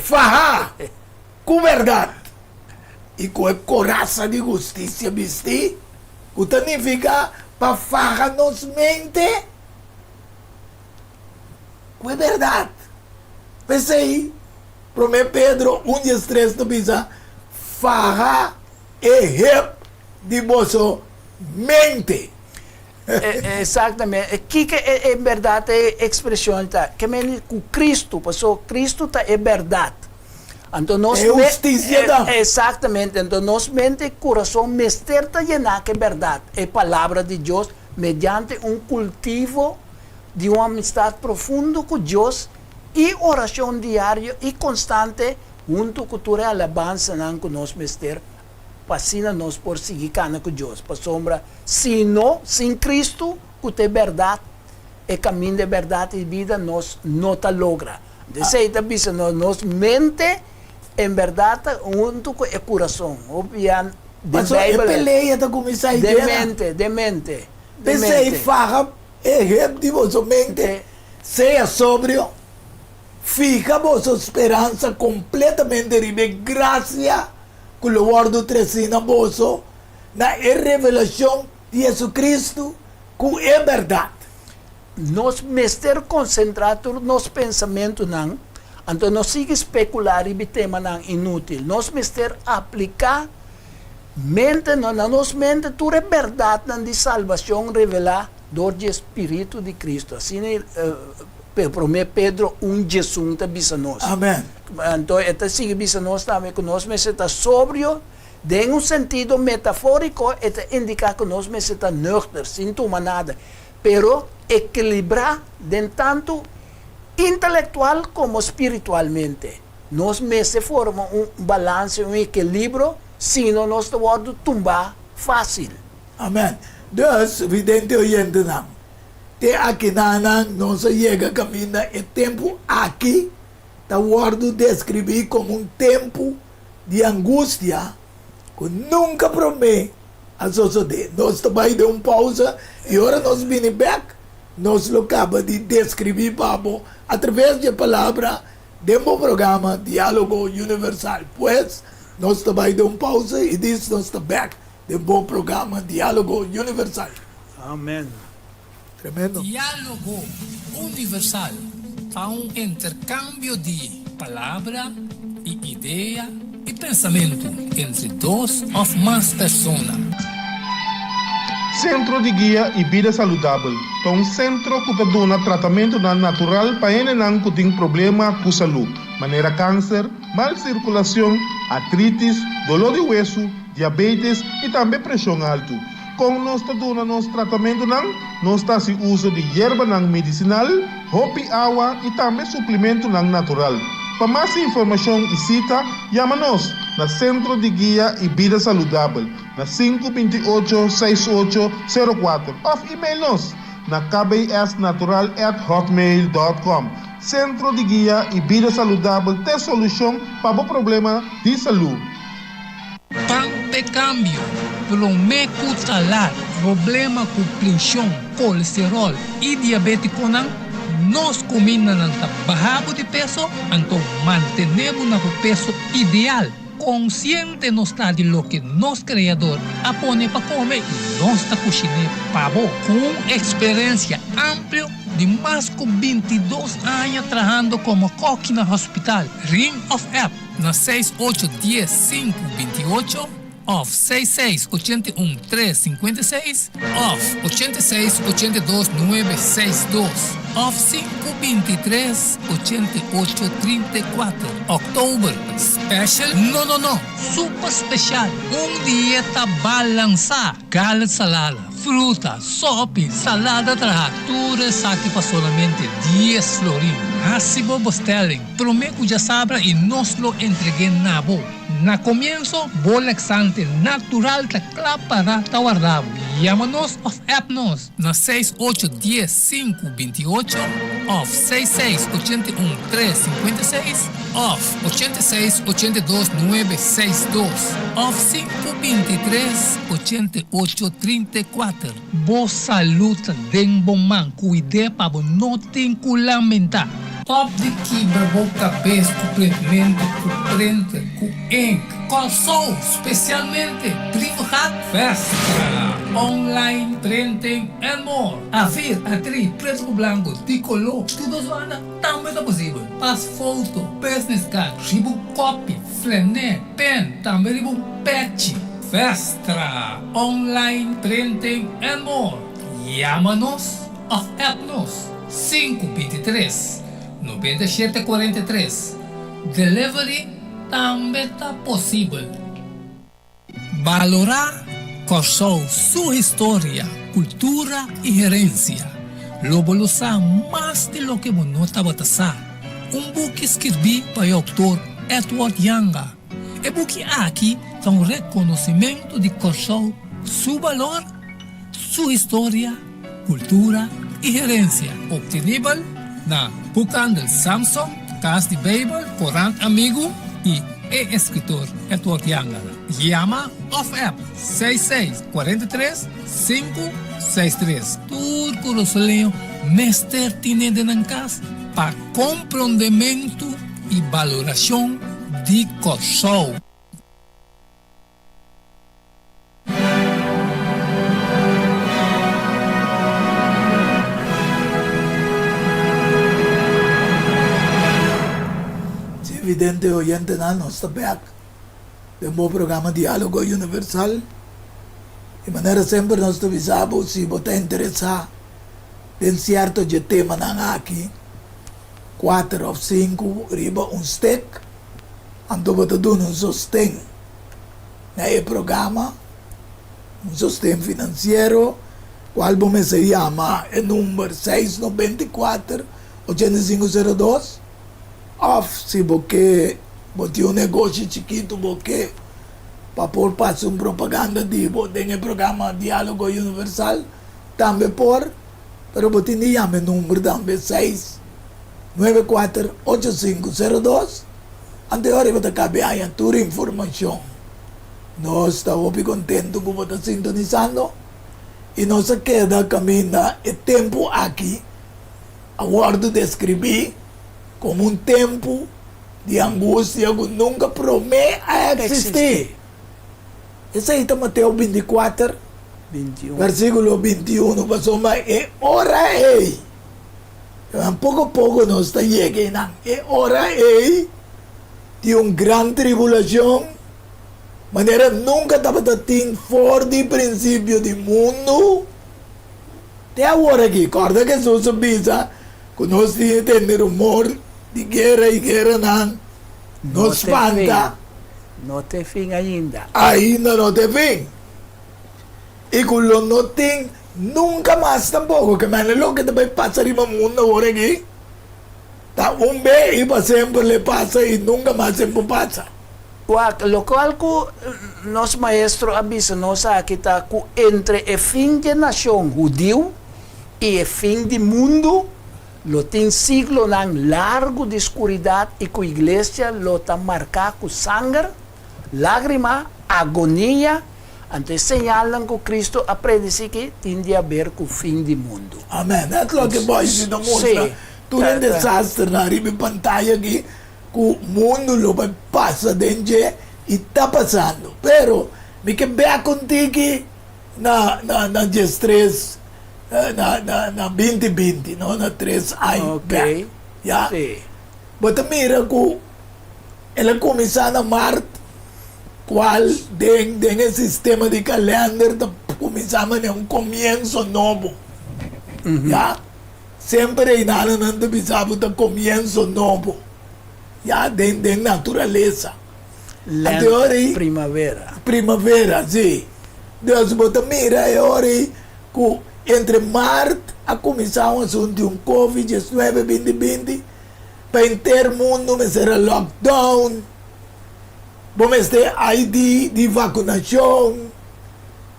farra com verdade. E com a coraça de justiça vestir, o que significa para farra nos mente. É verdade. Pensei, para mim, Pedro, 1:3 do bisa, farra e rep de vosso mente. Exatamente. Que é verdade a expressão que Cristo, passou Cristo é verdade. Então nós justiça. Exatamente. Então nós mente coração mestre está llenar que é verdade. É palavra de Deus mediante cultivo de uma amistade profunda com Deus e oração diária e constante junto com a alabança com nós mestre, para nós por seguir com Deus. Para sombra, sem Cristo, que é verdade, é caminho de verdade e vida, nós não ta logra. Deseita bisa nós mente em verdade junto com o coração. Obviamente, é peleia da comissão de mente. Pensei, farra de vossa mente, seja sóbrio, fica vossa esperança completamente ribe, graça, que o guardo trecina vosso, na revelação de Jesus Cristo, que é verdade. Nós mestre concentrado nos pensamentos não, então nós siga especular e tema não inútil. Nós mestre aplicar mente na nossa mente tudo é verdade de salvação revelar do Espírito de Cristo. Assim, para mim, Pedro, Jesus está bisa nós. Amém. Então, está sigue bisa nós também, que nós está sóbrio, em sentido metafórico, está indicar que nós está nuchter, sem tomar nada. Pero equilibrar, de tanto intelectual como espiritualmente. Nós forma balance, equilíbrio, senão nós vamos tumbar fácil. Amém. Dus, vidente oyente não. Te aqui não se chega a caminho, é tempo aqui, está guardo descrever como tempo de angústia, que nunca promete a suceder. Nós também deu pausa e agora nós vamos back, nós acaba de descrever para através da palavra do programa Diálogo Universal. Pois, nós também deu pausa e diz nós estamos back. de bom programa Diálogo Universal. Amém. Tremendo. Diálogo universal há um intercâmbio de palavra e ideia e pensamento entre duas ou mais pessoas. Centro de Guia e Vida Saudável é um centro que dá tratamento natural para quem tem problema com saúde, maneira câncer, mal circulação, artrites, dolor de hueso, diabetes e também pressão alta. Com nós dando nosso tratamento, nós estamos uso de erva medicinal, hopi água e também suplemento natural. Para mais informação e cita, chama-nos na Centro de Guia e Vida Saudável, na 528-6804, ou e-mail-nos na kbsnatural@hotmail.com. Centro de Guia e Vida Saudável tem solução para o problema de saúde. Pampe câmbio, pelo meco talar, problema com pressão, colesterol e diabetes nós comemos barrabo de peso, então mantenemos o peso ideal. Consciente não está de lo que nosso criador apone para comer e nós está cozinhando pavo com experiência ampla de mais de 22 anos trabalhando como coque no hospital. Ring of App na 6810-528 of 6681-356 of 8682-962 of 523-8834. October Special? No. Super Special. Dieta balançada. Gallet salada, fruta, sopa, salada tudo saque para solamente 10 florim. Hasibo Bostelling. Prometo já sabra e nós lo entreguei na boa. Na comienzo, bolexante natural ta para guardado. Llámanos of appnos na 6810-528 of 6681-356 of 8682-962 of 523-8834. Boa saúde den bom man, cuide para não ter que lamentar. Top de quebra boca cabeça completamente com frente, com ink, calçou, especialmente Privat Festa, online, printing and more. A vir, atriz, preto com branco, de color, tudo zoana, também é possível. As foto, business card, ribo copy, flané, pen, também ribo patch. Festa, online, printing and more. Chama-nos of appnos 523 9743. Delivery também está possível. Valorar Corsou sua história, cultura e herência. Lobolosar mais de lo que você estava passar. Book escrevi para o autor Edward Yanga. E book aqui é reconhecimento de Corsou, seu valor, sua história, cultura e herência. Obtenível na Bucan del Samsung, Casa de Bible, Corán Amigo e escritor Edward Yanga. Llama of App 6643-563. Tudo que leio, mestre tiene de casa para compreendimento e valoração de Corsou. Evidente oyente nós está back de bom programa Diálogo Universal. De maneira sempre nós te avisamos se você está interessado em certo de tema na aqui 4 ou 5 riba stick então você dá sostém na programa sostém financeiro qual bom se chama é número 694 8502 of se você tem um negócio chiquito porque para pôr passo propaganda de tem o programa Diálogo Universal também por pero você nem chama número também 694-8502 anterior você cabe aí toda informação. Nós estamos muito contentes com você sintonizando e nós queda caminhando o tempo aqui a guardo de escrever como um tempo de angústia que nunca promete existir. Esse aí está Mateus 24, 21. versículo 21. Pastor, mas é hora aí. Pouco a pouco nós está chegando. É hora aí de uma grande tribulação. Maneira nunca estava tendo fora de princípio do mundo. Até agora aqui, corda que Jesus avisa que nós temos que ter rumor de guerra e guerra não. Nos espanta. Não tem fim ainda. Ainda não tem fim. E quando não tem, nunca mais tampoco. Que man, lo que também passa no mundo agora aqui. Tá bem e para sempre le passa e nunca mais sempre passa. Lo qual que nosso maestro avisa nós aqui está que entre o fim da nação judeu e o fim do mundo, lo tem siglo ng largo de escuridade e que a igreja lo está marcado com sangue, lágrima, agonia, ante señalan que Cristo a predice que tem de haver com o fim do mundo. Amém. É claro que pode se mostrar. Tudo é desastre na pantalla aqui. Que o mundo lo vai passar dentro e está passando. Pero, me que ver contigo na distress, na 2020, não na 3 anos. Ok. Ya? Sim. Mas mira que ela começou na Marte, qual dentro do sistema de calendário, começamos a um começo novo. Ya? Sempre inala não precisava de começo novo. Ya, dentro da natureza. Land Teoria, primavera. primavera, sim. Deus bota mira, é hora que entre Marte a começar um assunto de um Covid-19 2020, para inteiro mundo vai ser lockdown, vamos ter ID de vacunação,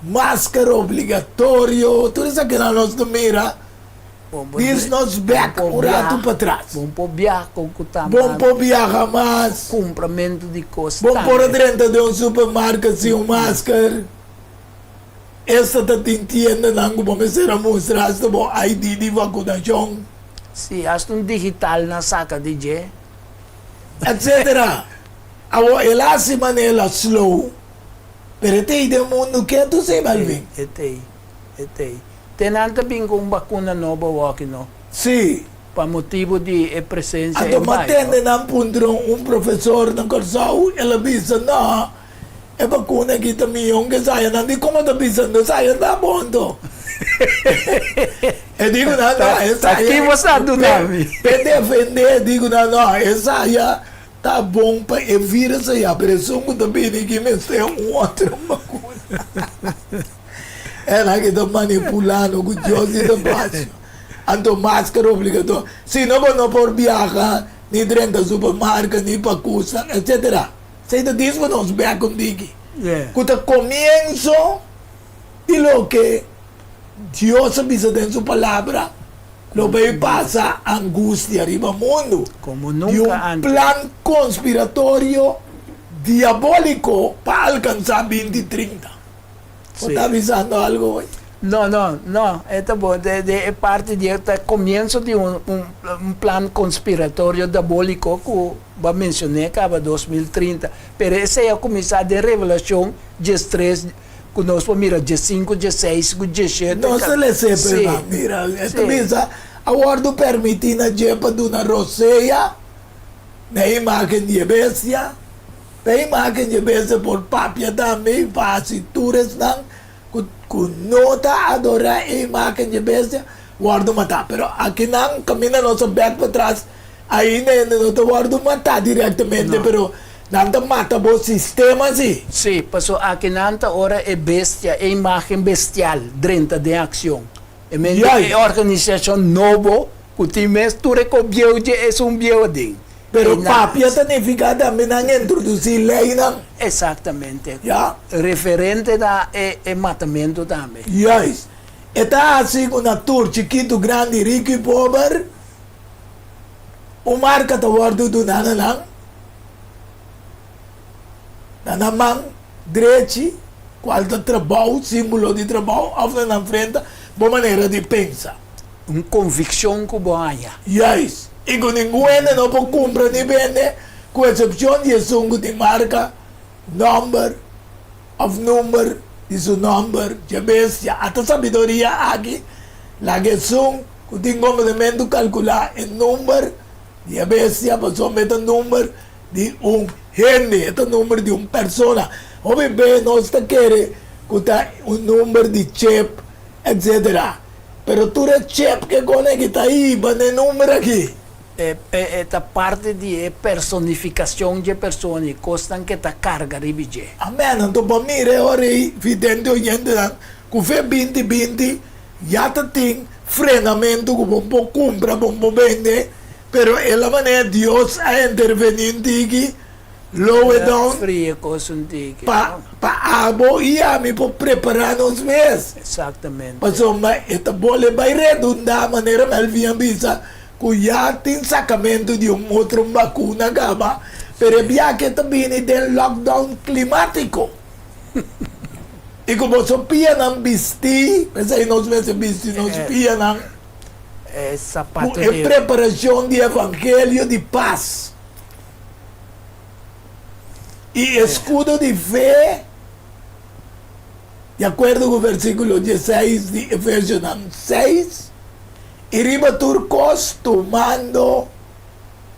máscara obrigatório, tudo isso que nós mira. Diz nós back um rato para trás. Bom para viajar com o tamanho. Bom para viajar mais. Cumprimento de costas. Bom para dentro de um supermercado sem uma máscara. Essa está entendendo, não vamos ser a mostrar esta bom ID de vacunação. Sim, hasta um digital na saca de G. Etc. Ela se maneira slow. Pero tem de mundo que tu sei, Malvin. Etei. Tem também com vacuna nova aqui, não? Sim. Para motivo de presença Então, matende não pundron um professor na Corsau, ela disse, não, é vacuna que também é que saia, não digo como está pensando, saia, tá bom, então. Eu digo, não, essa aqui você está do nome. Para defender, digo, não, essa aí tá bom para evitar essa aí, a pressão também, que me tem um outro vacuna. Ela que está manipulando com Deus e está fácil. Então, máscara obrigatória. Se não vou por viajar, nem dentro da supermercado, nem para custa, etc. Se não diz, nós bem contigo. Quando começo, de lo que Deus avisa em sua palavra, lo vai passar angústia arriba ao mundo. Como De nunca um plano conspiratório diabólico para alcançar 2030. Você está avisando algo hoje? Não, é bom. É parte de começo de um plano conspiratório diabólico que eu mencionei que era 2030. Mas esse é o começar de revelação de 3, que nós mira de 5, de 6, de 7. Não se lhe sempre, mira. Esta mesa, agora permitindo a jepa de uma roceia, na imagem de bestia, a imagem de bestia por papia também, para as cinturas, não. Que nota adorar a imagem de bestia, guarda matar. Pero aqui não camina nosso back para trás, aí não te guarda matar diretamente, pero não te mata o sistema assim. Sim, passou aqui nanta hora é bestia, é imagem bestial, dentro de ação. É organização nova, que tem mistura com o biode, é biode. Pero papia significa também não introduzir lei, não? Exatamente. Yeah. Referente a matamento também. Yes. Está assim com uma tour chiquito, grande, rico e pobre. O marca está guardado do nananang. Nanamang, direito, qual é o trabalho, símbolo de trabalho, a na frente, boa maneira de pensar. Uma convicção que banha. Yes. E com ninguém não pode comprar nem vender, com exceção de sungo de marca, number, of number de su number, Jabestia, ata sabidoria aqui, lagi sung, kuting comandamento calcular el number, Jabestia, pasó meta number de un gente, este número de una persona. Obviamente, no está quiere kuta un número de chip, etc. Pero tú eres chip que conecta ahí, van el número aquí. Esta parte de personificação de pessoa e costan que ta carga ribije. Amém. Então, para mim, é hora aí, vidente oyente, que fez 2020, já tem frenamento, que vamos comprar, vamos vender, pero é a maneira de Deus a intervenir aqui, lower down, Fria coisa antiga. para abo e a mim, para preparar nos meses. Exatamente. Pastor, mas esta bola vai redundar a maneira melhor visa, que já tem sacamento de outra vacuna, gama, pero é que também tem lockdown climático. E como você pia não vestir, pensa em nós mesmos vestir, nós pia não, Sapato é de... preparação de evangelho de paz. E escudo de fé, de acordo com o versículo 16 de Efésios 6, e riba turcos tomando o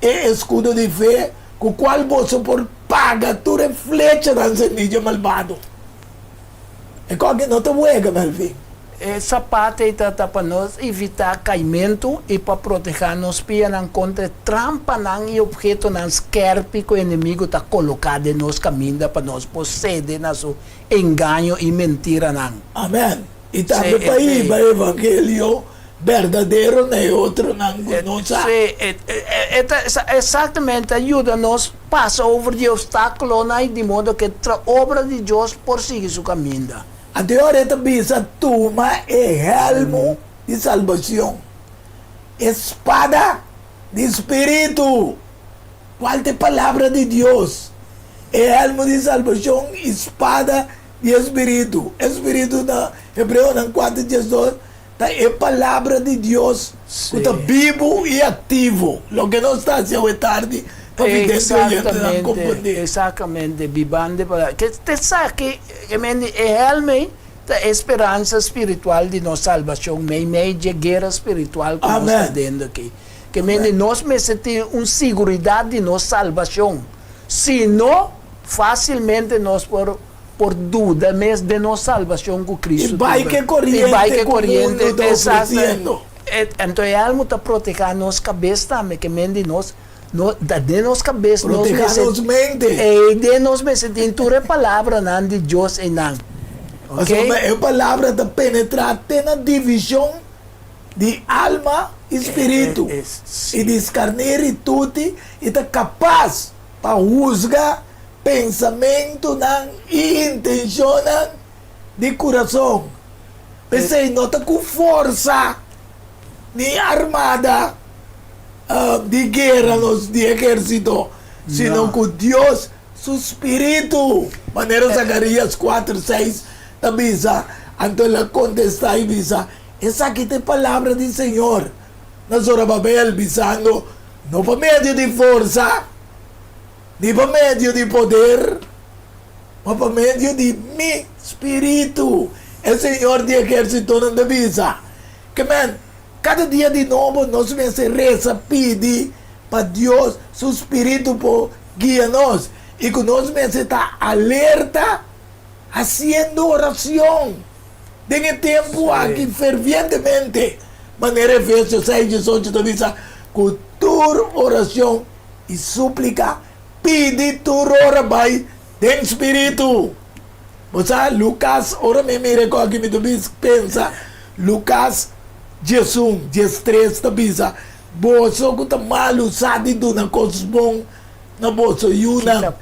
escudo de fé, com o qual você por paga tu flecha da ninja malvado. É como que não te juega, meu filho. Sapato está para nós evitar caimento e para proteger nos pia não contra trampa não e objeto não esquerpe que o inimigo está colocado em nos caminho para nós proceder na seu engano e mentira não. Amém. E também para ir para o evangelho verdadeiro, nem outro não conosco. Exatamente, ajuda-nos passa over de obstáculo né, de modo que a obra de Deus prossiga seu caminho. A teoria também toma é elmo de salvação, espada de espírito. Qual é a palavra de Deus? É elmo de salvação, espada de espírito. Espírito na hebreu, na 4:12, é a palavra de Deus, que está vivo e ativo. Lo que não está haciendo tarde. Exatamente, vivando para que te sabe que realmente a esperança espiritual de nossa salvação, meio de guerra espiritual que nós está dentro aqui, que nós me sentimos uma segurança de nossa salvação, se não facilmente nós por dúvida mesmo de nossa salvação com Cristo. E vai que corrente, exato. Então a alma está protegendo nossa cabeça também, que nós de nos cabeça nos mente e de nos sentir a palavra não de Deus e não. Okay? A palavra está penetrada na divisão de alma e espírito e discernir e tudo e está capaz para juzgar pensamento e intenção de coração. Pensei, não está com força nem armada de guerra de exército, sino com Deus, su espírito. Maneira Zacarias 4:6 avisa, então ela contesta e avisa, essa aqui é a palavra do Senhor. Na Zorobabel avisando, não por meio de força, nem por meio de poder, mas por meio de meu espírito. O Senhor de exército não avisa. Que cada dia de novo nós vamos reza, pedir para Deus, seu Espírito por guiar-nos. E que nós vamos estar alerta, fazendo oração. Tem tempo aqui fervientemente. Maneira Efésios 6:18 diz, com tua oração e súplica, pede tua oração em Espírito. Você, Lucas, ora me mire com aqui, me pensa, Lucas, Jesus, 13 tabisa, boso que está mal usado na coisa bom, na boso yuna.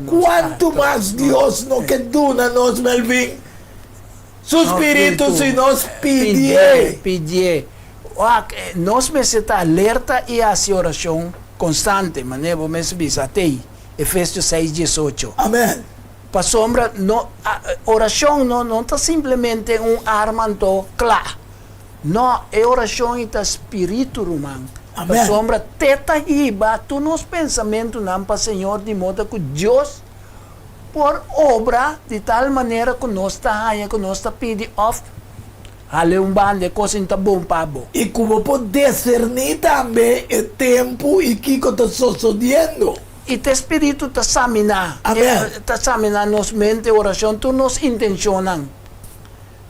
Quanto mais Deus não quer na nós, Melvin, seu Espírito se nos pedir. Nós precisamos alerta e a oração constante, mas vamos ver até Efésios 6:18. Amém. Para sombra, oração não está simplesmente armamento claro. Não, é oração e está espírito humano. Para sombra, teta riba, tu nos pensamentos não para Senhor, de modo que Deus por obra, de tal maneira que nós está que nós está pedindo off, hale bande, coisa inte bom pabo. E como pode discernir também o tempo e que está sucedendo. E te espírito está examinar. Amém. Está examinar nos mente, oração, tu nos intencionam.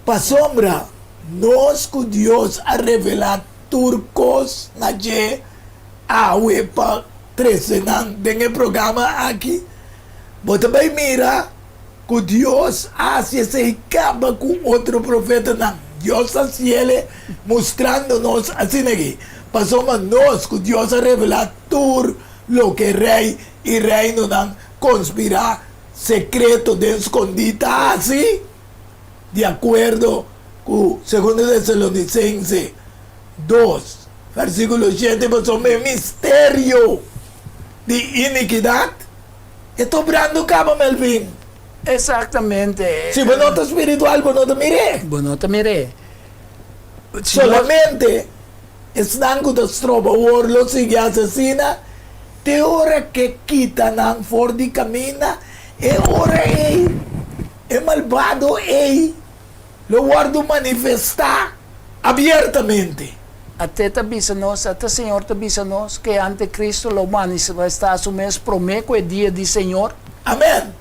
Para sombra, nós que Deus a revelar turcos na je a para 13 anos no programa aqui. Mas também mira que Deus se acaba com outro profeta não. Deus assim ele mostrando-nos assim aqui. Para sombra, nós que Deus a revelar tudo lo que rei e reino não conspirar secreto de escondida assim. De acordo com 2 Tessalonicenses 2, versículo 7, mas o mistério de iniquidade. Estou brando cabo, Melvin. Exatamente. Se você não está espiritual, você não está mire. Bueno, te mire. Solamente estão com as tropas, o orlo sigue assassina, te hora que quita não for de camina, é hora é malvado, lo guardo manifestar abertamente. Até avisa-nos, até o Senhor te avisa-nos que ante Cristo lo manifesta su mês promete o dia do Senhor. Amém.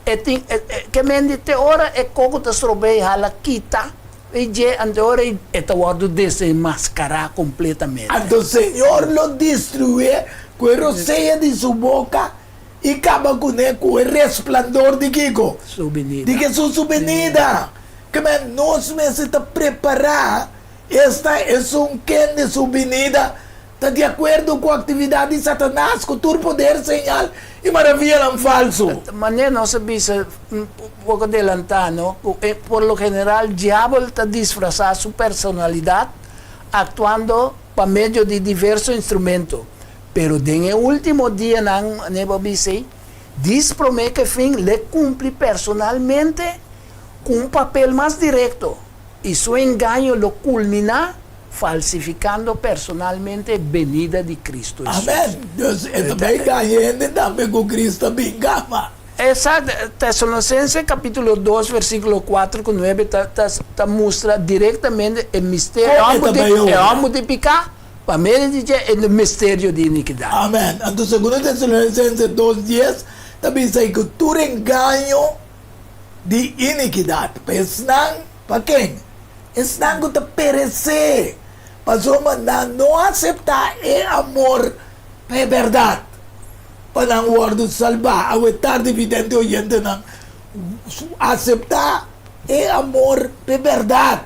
Que mendite ora e coco te strobei hala kita e je ante ora e te guardo desenmascarar completamente. Então o Senhor lo destruye com a roceia de sua boca e acaba com o resplandor de Kiko. Su venida. De que sua venida. Que nós necessitamos preparar. Esta é quem de sua venida está de acordo com a atividade de Satanás, com todo poder, señal e maravilha não falso. Maneira nós avisa pouco adelantado, por lo general, o diabo está disfrazar sua personalidade, actuando por meio de diversos instrumentos. Pero en el último día, Dios promete que fin le cumple personalmente con un papel más directo y su engaño lo culmina falsificando personalmente venida de Cristo Jesús. Amém. Deus também ganhando também com Cristo bingama. Exacto. Tesalonicenses capítulo 2, versículo 4 con 9 te muestra directamente el misterio. É multiplicar para meio de o mistério de iniquidade. Amém. Então, segundo Tessalonicenses 2:10, também diz que todo engano de iniquidade, para quem? Estão que te perecer. Para não aceitar o amor é verdade. Para não guardar salvar, ao estar dividente oyente não aceitar o amor é verdade.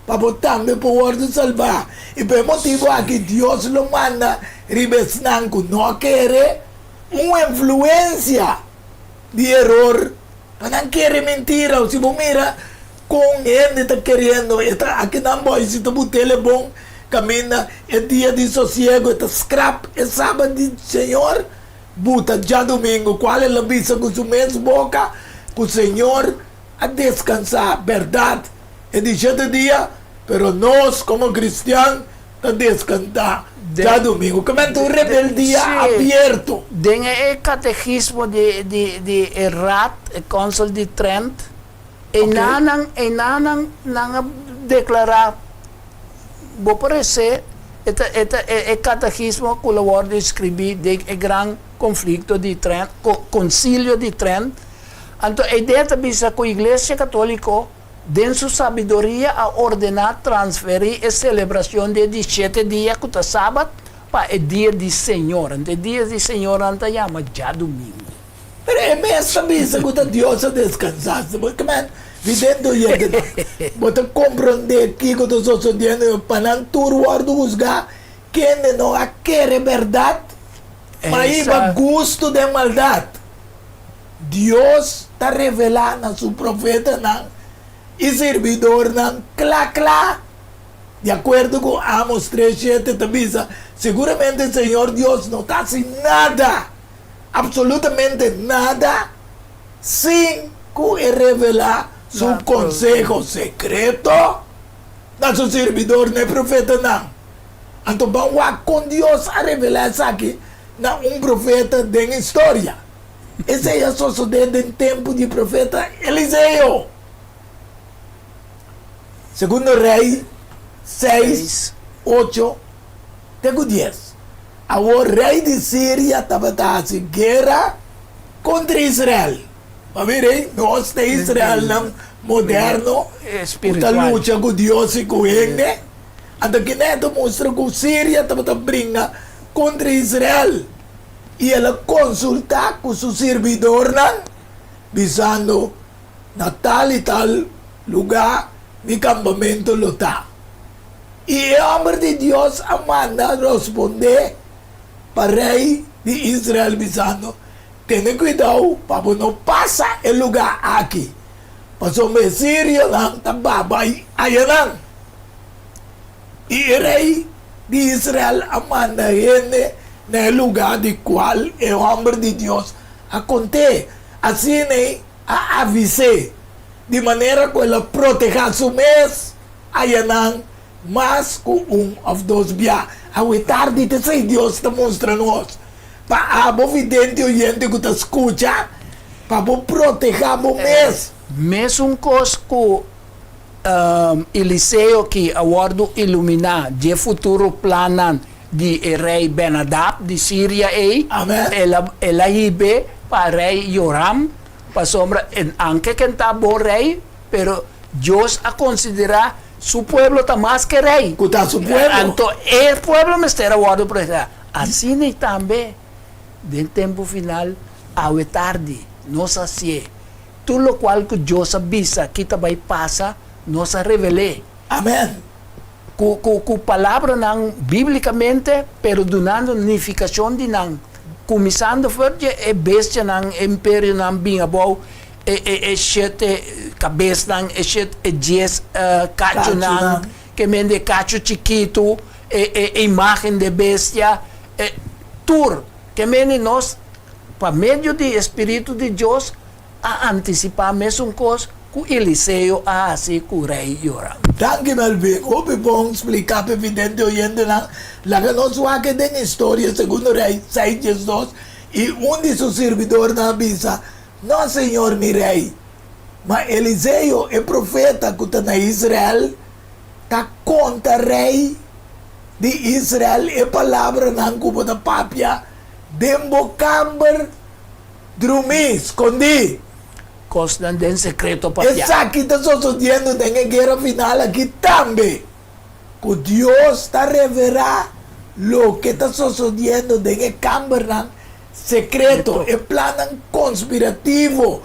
Para botar me para guardar salvar. E por motivo aqui Deus lo manda ribesnan que não quer uma influência de erro. Para não querer mentira. Ou se você mira com ele está querendo, aqui não pode, se tu botar bom, camina, é dia de sossego, é scrap, é sábado de Senhor, buta já domingo, qual é a visa com sua mesma boca, com o Senhor a descansar, verdade, é de 7 dias, pero nós como cristianos, a descansar já domingo, como é tu rebeldia aberto. Den o catecismo de Erat, o Consul de Trent, e nanang declarar, vou parecer, o catecismo que o Lord escrevi de grande conflito de Trent, concílio de Trent. Então, a ideia também é que a Igreja Católica, dentro de sua sabedoria, a ordenar transferir a celebração de 17 dias, que é sábado, para o dia do Senhor. Então, o dia do Senhor, então, chama já domingo. Pero é mesmo isso que Deus a descansar. Porque, videndo gente, você compreender que está sucedendo para não turvar juzgar quem não quer verdade, mas vai gosto de maldade. Deus está revelando a seu profeta e servidor clá. De acordo com Amos 3:7, avisa, seguramente o Senhor Deus não está assim nada, absolutamente nada, sem que revelar seu consejo secreto a seu servidor, não é profeta não. Então vamos com Deus a revelar isso aqui, não profeta de história. Esse é sucedendo em tempo de profeta Eliseu. Segundo Rei 6, 8, até 10. O rei de Síria estava fazendo guerra contra Israel. Mas verem, nós de Israel não moderno, Espiritual. a luta com Deus e com ele. Então, que neto mostra que a Síria estava brincando contra Israel. E ela consulta com seu servidor, visando na tal e tal lugar de campamento lutar. E o homem de Deus manda responder para o rei de Israel, visando: tenha cuidado para não passar o lugar aqui. Passou o Síria não está babai aí. E o rei de Israel manda ele no lugar de qual o homem de Deus acontece. Assim, a avisei, de maneira que ela proteja seu mês, aí não, mas com of dois biá. A tarde de sei Deus está mostrando nós. Para a vidente o gente que está escuta, para proteger o mês. Mesmo coisa que Eliseu que aguardo iluminar de futuro planan de rei Benadab de Síria Amen. ela ibe para rei Joram para sombra anche que está bom rei pero Dios a considerar su pueblo está más que rei Que está su pueblo. então el pueblo me estará aguardo para assim também de tempo final a tarde nos assim tudo lo qual que Dios avisa que vai passar nos revele Amém. com palavra não biblicamente, pero donando unificação de não começando forte é bestia não império não bem bom é sete cabeça não é sete diez cacho não que mende cacho chiquito é imagem de bestia é tur que mende nós para meio de espírito de Deus a antecipar mesmo coisa que Eliseu a assim com o rei Joram. Danke Melvin. Hope bom explicar para evidente oyente lá. La que nós que tem história segundo rei 6:2 e de seus servidores na avisa: não senhor mi rei, mas Eliseu é profeta que está na Israel, está contra rei de Israel e palavra não como da papia dembocamber dormir escondi. Costa de secreto para Essa aqui está sucedendo na guerra final aqui também. Que Deus está revelar o que está sucedendo na câmara secreto e plano conspirativo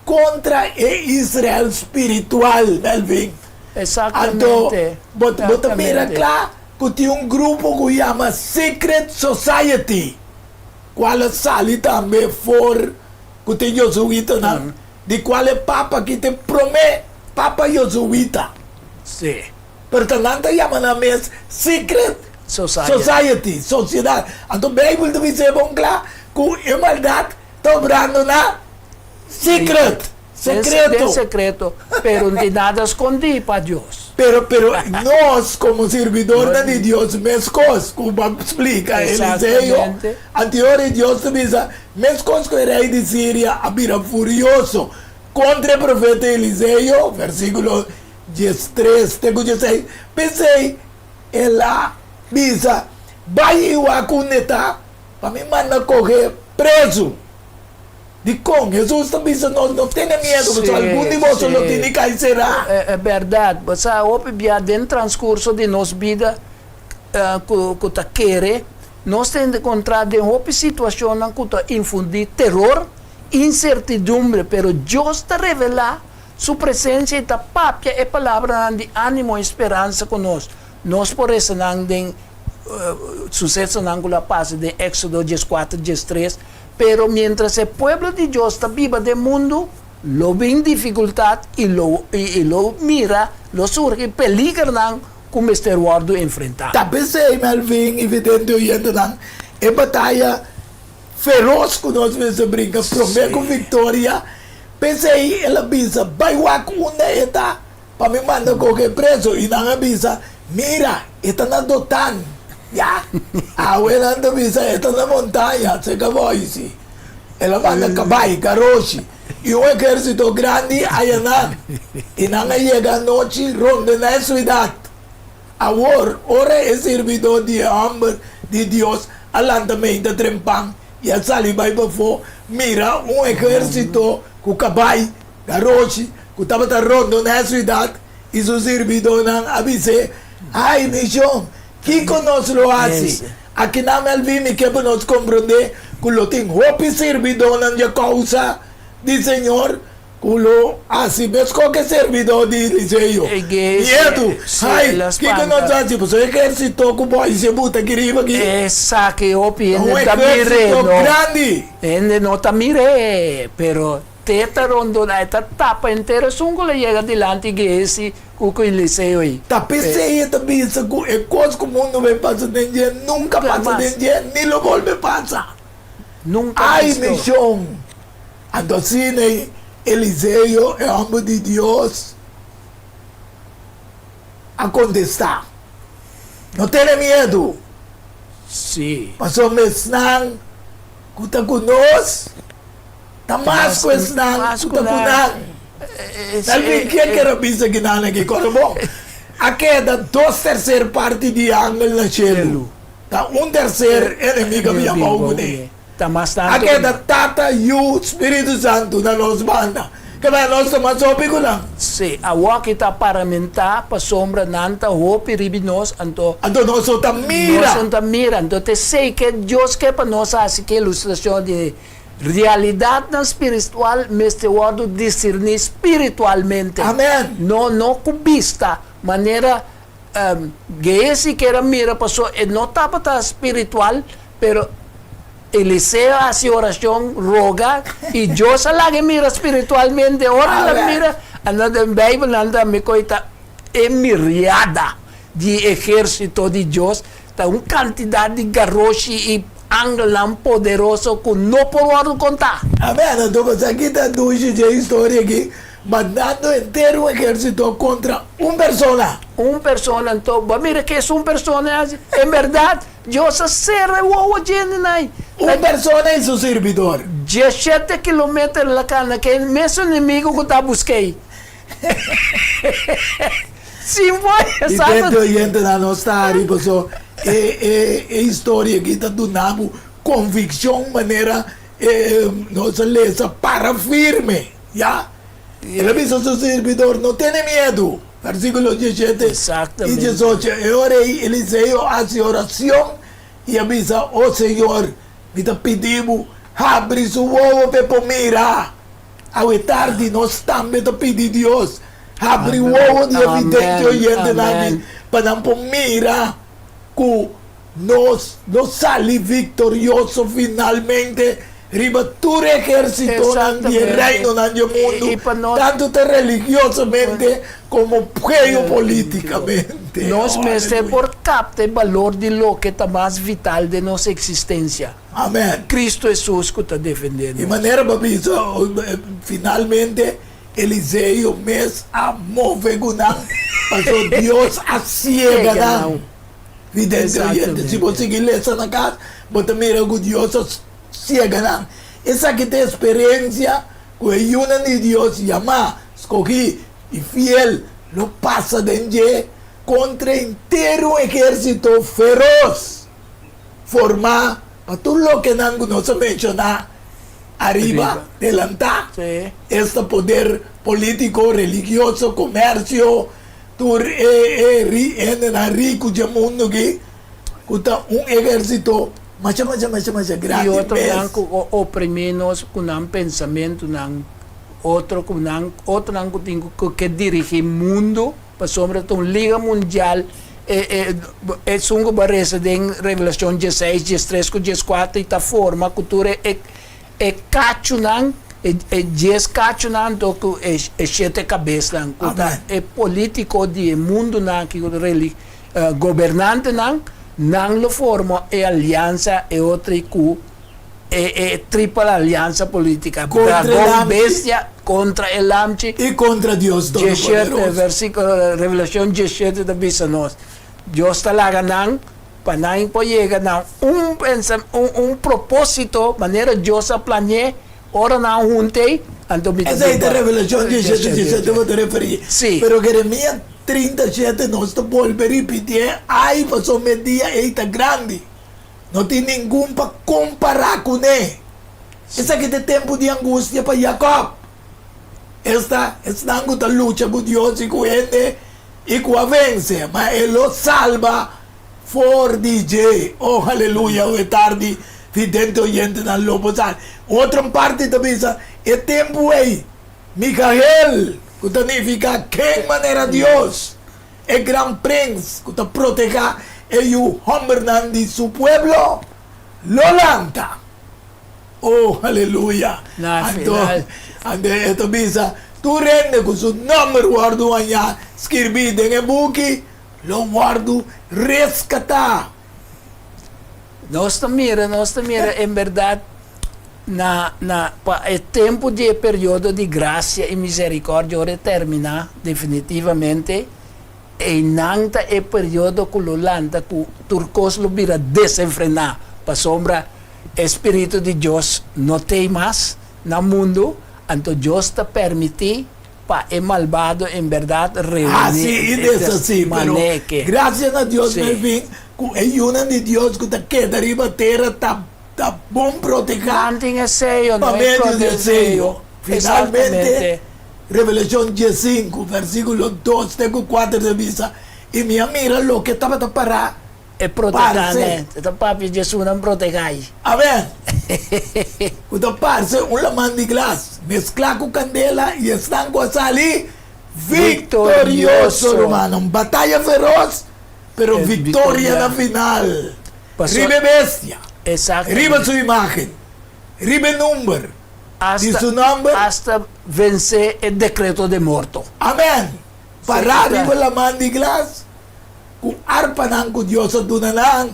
contra Israel espiritual, Melvin. Exatamente. Bota mira claro que tem grupo que chama Secret Society. Qual sali também for que tem jesuíta, de qual é Papa que te promete, Papa jesuíta. Sim. Portanto, chama na mesa Secret Society, sociedade. Então, a Bíblia deve ser bom claro que a maldade está obrando na secreto. Secreto, pero de nada escondi para Deus. Pero nós, como servidores de Deus, mesmas coisas, como explica Eliseu, anterior Deus diz, mesmas coisas que o rei de Síria vira furioso contra o profeta Eliseu, versículo 13, tenho 16, pensei, ela diz, vai eu a cuneta, para me mandar correr preso. De como? Jesus também disse, não tenha medo, porque algum de vocês não tem que será. É verdade, mas hoje, dentro do transcurso de nossa vida, que está querendo, nós temos de encontrar de uma situação que está infundir terror, incertidumbre, pero Deus está revelar sua presença e está papia e palavra de ânimo e esperança conosco. Nós, por isso, não tem sucesso com a paz de Éxodo 14, 13, pero mientras el pueblo de Dios está vivo del mundo, lo ve en dificultad y lo mira, lo surge, peligran como este guardo enfrentar. Também sei, Melvin, evidente, oyente, é batalha feroz que nós vezes brinca, promete com vitória. Pensei, ela avisa, vai lá com uma eta, para me mandar qualquer preso, e não avisa, mira, está na Dotan. Ya, ela avisa, está na montanha, se acabou isso. ela manda caballo, carroça, e um exército grande allá. E não chega a noite, ronda na cidade. Agora, ora é servidor de amor de Deus, além também da trempang, e a sali vai para fora, mira um exército com caballo, carroça, que estava ronda na cidade, e o servidor não avisa, ai, missão, que conosco lo hace? Aqui na Melvimi que para nós compreender que lo tem roupa servidor na causa do Senhor, que lo hace, mas qualquer servidor de Eliseu. Medo, ai, que nós hace? Pois o exército que pode se botar aqui riba aqui. Esa que opi, Um ende tamire, exército no. grande. Ende no tamire, pero teta rondo na esta tapa inteira sungo le llega delante que esse cuco Eliseu aí. Tá pensei também isso que é coisa que o mundo vai passar dentro dia, nunca passa Jamais. dentro dia, nem lo volve passar. Nunca Ai, visto. missão. Então, assim, Eliseu é homem de Deus a contestar. Não tenha medo. Sim. Mas o mesnang, que está conosco, está mais com esse nang, que está conosco. Sabe quem que era bisa que não é que corre bom? Aqui é da 2/3 parte de ângulo na cielo. Tá 1/3 inimigo me amou com Tamas tanto. aqui é da Tata e o Espírito Santo na nossa banda. Que vai nós tomar sopa com lang. Sim, a wak kita paramenta pa sombra nanta hopi ribinos anto. Então nós tá Nós mira. anta mira, então te sei que Deus que para nós assim que ilustração de realidade na espiritual, mas te wado discernir espiritualmente. Amém. No cubista, maneira que esse que era mira passou, não estava tá espiritual, pero Eliseu hace oração, roga, e Deus lá que mira espiritualmente, ora la Amém. mira, anda na Bíblia, anda me coita, é miriada de exército de Deus, tá uma quantidade de garroche e angelam poderoso que não podemos contar. Amém. Então você aqui tá duas de história aqui, mandando inteiro um exército contra uma pessoa. Persona, então, mira que é uma personagem, é verdade, Deus serve o gente aí. Uma pessoa é seu servidor. 17 kilómetros lá cana, que é o mesmo inimigo que eu busquei. Sim, foi, E sabe? dentro gente na nossa área, pessoal, é história que está dando convicção, maneira, nossa lesa para firme, já? Ele disse ao seu servidor, não tenha medo. Versículo 17 Exatamente. e 18. E orei, Eliseu hace oração e avisa, ó Senhor, me tá pedimos, abre o ovo para mirar. Ao tarde, nós também te pedimos, Deus, abre o ovo de evidente oyente Amém. para não mirar que nós saímos vitoriosos finalmente. Riba tu exército del Exactamente. reino del mundo, Y para nos- tanto te religiosamente como políticamente. Nós Oh, mestre aleluya. por capta o valor de lo que está mais vital de nossa existência. Amén. Cristo Jesus que está defendendo. De manera, babisa, finalmente, Eliseu mes a move gunang, pasó Dios a ciega nang. Vidente Exatamente. oyente, si vos seguís essa na casa, vos también mira que Dios a ciega nang. Esa que te experiencia, que ayuda de Dios, llama, escogí, y fiel, lo pasa de contra entero ejército feroz, formar, para todo lo que no se menciona, arriba, delantar, Sí. este poder político, religioso, comercio, tu rico del mundo que está un ejército más grande. E outro mes. não oprimir-nos com um pensamento, não outro não que dirige o mundo para sobre uma liga mundial é sungo barresa em Revelação 16, 13, 14 e ta forma cultura é cacho não é 10 cacho não então é 7 cabeças não Amém. é político de mundo não que governante não lo forma é aliança é outra cu é tripla aliança política Contra el dragão Amchi. bestia contra el Amchi Y contra Dios 17 Todopoderoso. versículo Revelação 17 da bisa nós Deus está lá ganhando Panay po llega na un propósito, manera Dios a planear, ora na junte, ando Esa es la revelación 17 voy a referir. Sí. Pero Jeremías 37 no está vuelve a repetir. Ay, pasó media esta grande. No tiene ningún para comparar con él. Esa que es tiempo de angustia para Jacob. Esta en la lucha con Dios y con él y con vence. Mas él lo salva for DJ. Oh, aleluya, hoy tarde. Vidente oyente en lobo. Otra parte también es tiempo ahí. Micael, que significa que manera Dios, el gran príncipe, que proteja el hombre de su pueblo, lo lanta. Oh, aleluya. Ande esto bisa, tu rende con su nombre guardo allá, escribido en el buque, lo guardo rescatar. Nós mira, em verdade, o tempo de período de graça e misericórdia ora termina definitivamente e nanta é período que o lanta que turcos lo vira desenfrenar para sombra Espírito de Deus não tem mais no mundo, então Deus está permite para o malvado em verdade reunir. Así es así, pero gracias a Dios Sí. me vi que una de Dios que te queda arriba tierra está bom proteger Mantenha sello, não para é medio del sello. Finalmente, Exatamente. Revelación 15, versículo 2, tengo 4 de visa. Y mira lo que estaba para. É proteger, Parce. né? Então, papi, Jesus não protege. Amén. Cuando parce un lamán de glass, mezcla con candela y están a salir victorioso, hermano. Batalla feroz, pero Es victoria en la victoria. final. Pasó- Ribe bestia, Exato. ribe su imagen, ribe número de su nombre. Hasta vencer o decreto de morto. Amén. Para Sí, arriba claro. la man de glass, con arpa nang con Dios a dunanan,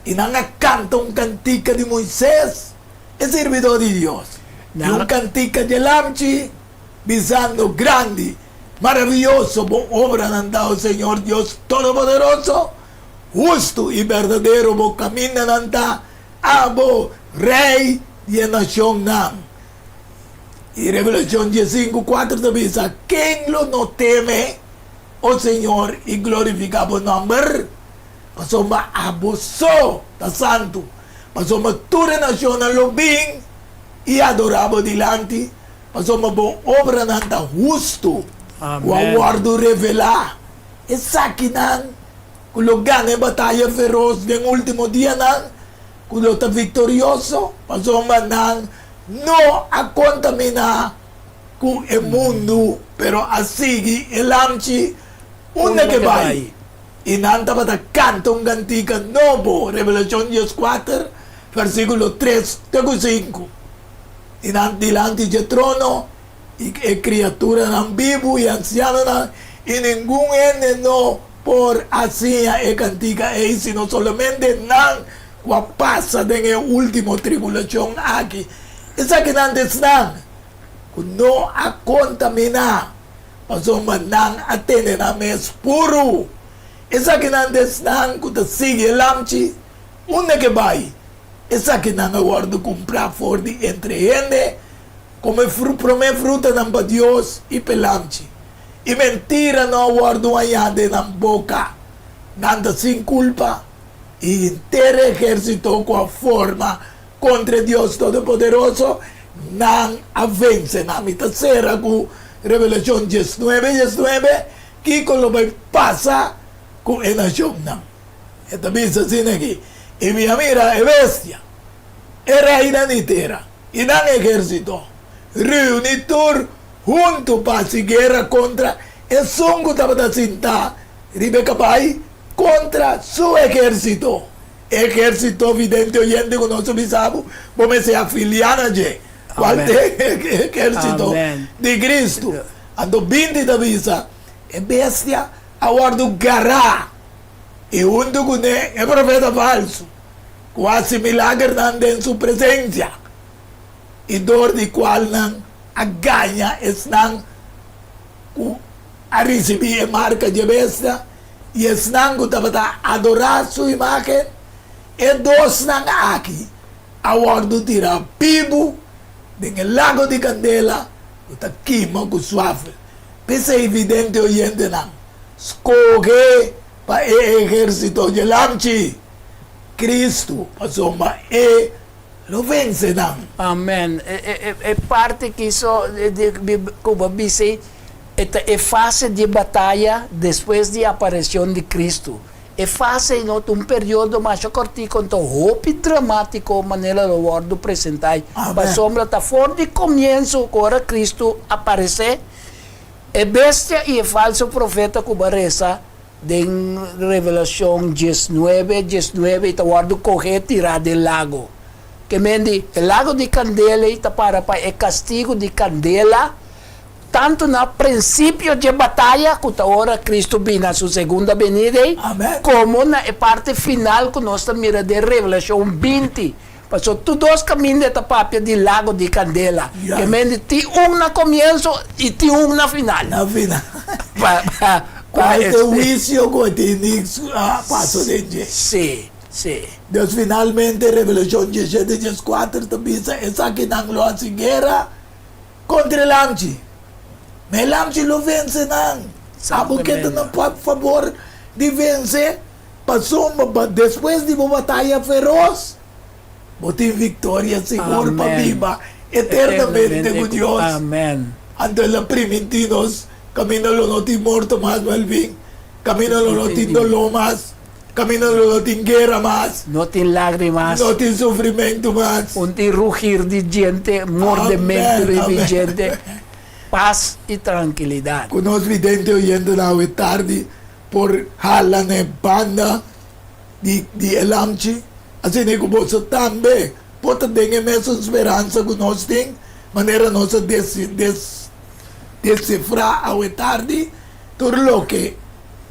y nang canta un cantica de Moisés, es servidor de Dios. Y Nang- un cantica de Lamchi, visando grande, maravilloso, bo obra han dado Señor Dios Todopoderoso, justo y verdadero, bo camina nanta, abo, rey de nación nam. Y Revelación 15:4 te dice, ¿quién lo no teme, oh Señor, y glorifica por nombre? Pasoma abusó, ta santo. Pasoma tu nación a lo bien y adoraba delante. Pasoma bo obra nanta justo. Amén. Guardo revelar. Esa que nan, cuando gane batalla feroz del último día nan, cuando está victorioso, pasoma nan, no a contaminar con el mundo, pero así el amchi, una que va. Y nanta para canta un cantica novo, Revelación 14, versículo 3, 5. Y delante del trono, y criatura nan vivo y anciano nan, y ningún ene no por así cantica sino solamente nan pasa en el último tribulación aquí. Esa que nan desnan, no a contaminar, pasó manan a tener a mes puro. Esa que nan desnan, que te sigue el amchi, una que va. Esa que nan aguardo comprar for de entre gente, como promete fruta nan para Dios y pelamchi. Y mentira no aguardo allá de nan boca, nanda sin culpa, y entero ejército con forma contra Dios Todopoderoso, nan avance na mi tercera con Revelación 19, que con lo que pasa con la nación nan. Esta dice así aquí, y mira, es bestia, es reina ni tierra, y nan ejército, reunitor junto para si guerra contra el songo de cinta, Rebeca Pai, contra su ejército. Ejército vidente oyente con nosotros bisabos, como se afilian allí. ¿Cuál Amén. es ejército Amén. de Cristo? Ando 20 de visa, en bestia, aguardo garra. Y junto con él, el profeta falso, quase milagre anda en su presencia. Y dor de cual nan agaña es nan a recibir marca de bestia e snang utapata adorar sua imagem, e dos nang aqui, awardo tira pibu, em lago de Candela, uta queima com suave. Pensa evidente oyente nang, escolhe para o exército de Lamchi, Cristo, passou e lo vence nang. Amen. É parte que isso como disse, é fase de batalha depois da aparição de Cristo. É fase no período mais curto com hope dramático maneira do wordo apresentar. A sombra tá fora de começo agora Cristo aparecer. É bestia e é falso profeta que aparece em Revelação 19, e tá wordo correr tirar do lago. Que mendi, o lago de Candela está para o castigo de Candela, tanto no princípio de batalha, que agora Cristo vem na sua segunda venida, como na parte final, que nós estamos de Revelação 20. Passou todos os caminhos da papia do lago de Candela. Yeah. Que mendi, tem no começo e tem na final. Na final. Para o juízo que tem passo de dia. Sim. Sí. Deus finalmente, Revelação 17, 14, também essa que não lo hace guerra contra o Lamchi. Mas o Lamchi lo vence não. A boqueta não pode favor de vencer. Passou, depois de uma batalha feroz, botem vitória, Senhor, para viva eternamente com Deus. Amém. Ante los primitinos, camino lo no ti morto más, Melvin. Camino lo no ti dolor más. Camino no tem guerra mais. Não tem lágrimas. Não tem sofrimento mais. Não tem rugir de gente, mordimento de gente. Paz e tranquilidade. Conosco vidente oyendo na tarde por hala ne banda de Elamchi. Assim que você também pode ter essa esperança que nós temos. Maneira nossa decifrar a tarde tudo o que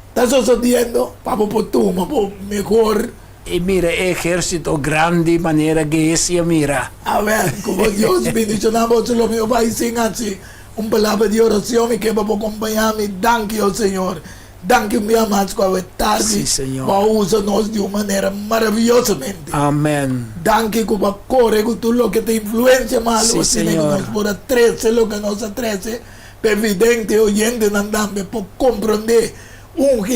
está sucediendo, para potuma, mejor. Y mira, ejército grande, manera que ese mira. A ver, como Dios bendicionamos, lo mío va a decir así, una palabra de oración y que va a acompañarme. Danke, oh Señor. Danke, mi amado, por tarde. Sí, Señor. Va a usarnos de una manera maravillosamente. Amén. Danke, que va a correr con todo lo que te influencia mal. Sí, Señor. Nos por 13, lo que nos atrece. Evidente, oyente, andando, por comprender.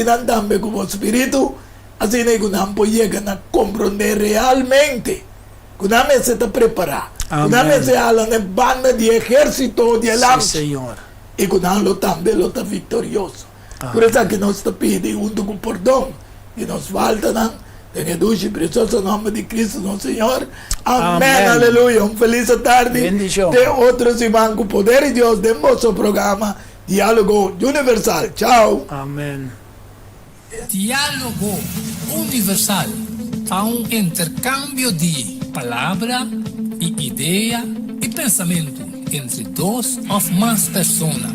Andando como espíritu, así que cuando llegan a comprender realmente, cuando se está preparado, cuando se habla de banda de ejército de Elamchi, Señor. Y cuando también lo está victorioso. Por eso que nos está pidiendo junto con perdón, y nos falta en el dulce y precioso nombre de Cristo, nuestro Señor. Amén, aleluya. Un feliz tarde. Bendición. De otros y con poder y Dios de nuestro programa. Diálogo Universal. Chao. Amén. Diálogo Universal. A un intercambio de palabra y idea y pensamiento entre dos o más personas.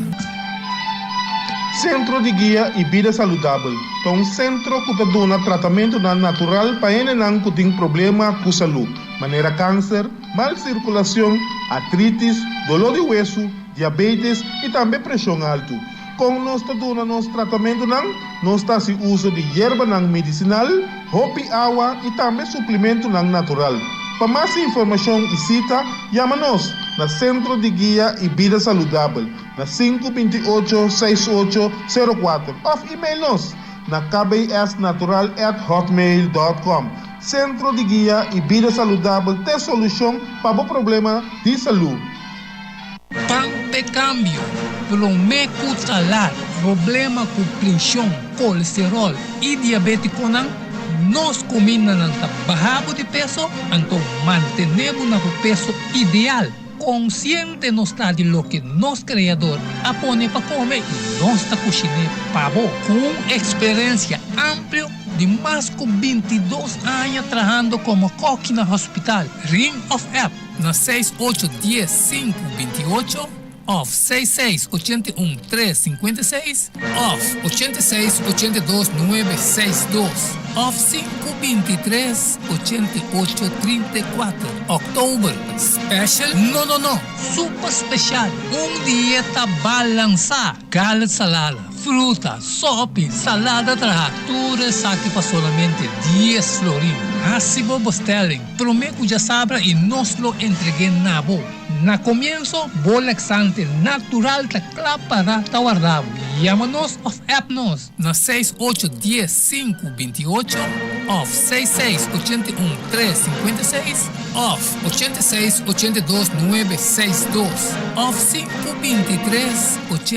Centro de Guia e Vida Saudável é um centro que dá tratamento natural para quem que tem problema com saúde, maneira câncer, mal circulação, artrites, dolor de hueso, diabetes e também pressão alta. Com nós dando nosso tratamento, nós está se uso de erva medicinal, hopi água e também suplemento natural. Para mais informação e cita, chama-nos na Centro de Guia e Vida Saudável, na 528-6804, ou e-mail-nos na kbsnatural@hotmail.com. Centro de Guia e Vida Saudável tem solução para o problema de saúde. Pampe cambio, promeco talar, problema com pressão, colesterol e diabetes nós combinamos bajamos de peso, então mantenemos o peso ideal. Consciente não está de lo que nosso criador apone para comer e nossa cozinha pavo com experiência ampla de mais de 22 anos trabalhando como coque no hospital Ring of App na 6810-528 of 6681-356 of 8682-962 of 523-8834. October, special? No. Super special. Dieta balança. Gallet salada, fruta, sopa, salada tratura, saque para solamente 10 florin. Hasibo bostelling. Prometo já sabra e nos lo entregué nabo. Na comienzo, bolexante natural ta para tawarrabo. Llámanos of appnos na 6810-528 of 6681-356 of 8682-962 of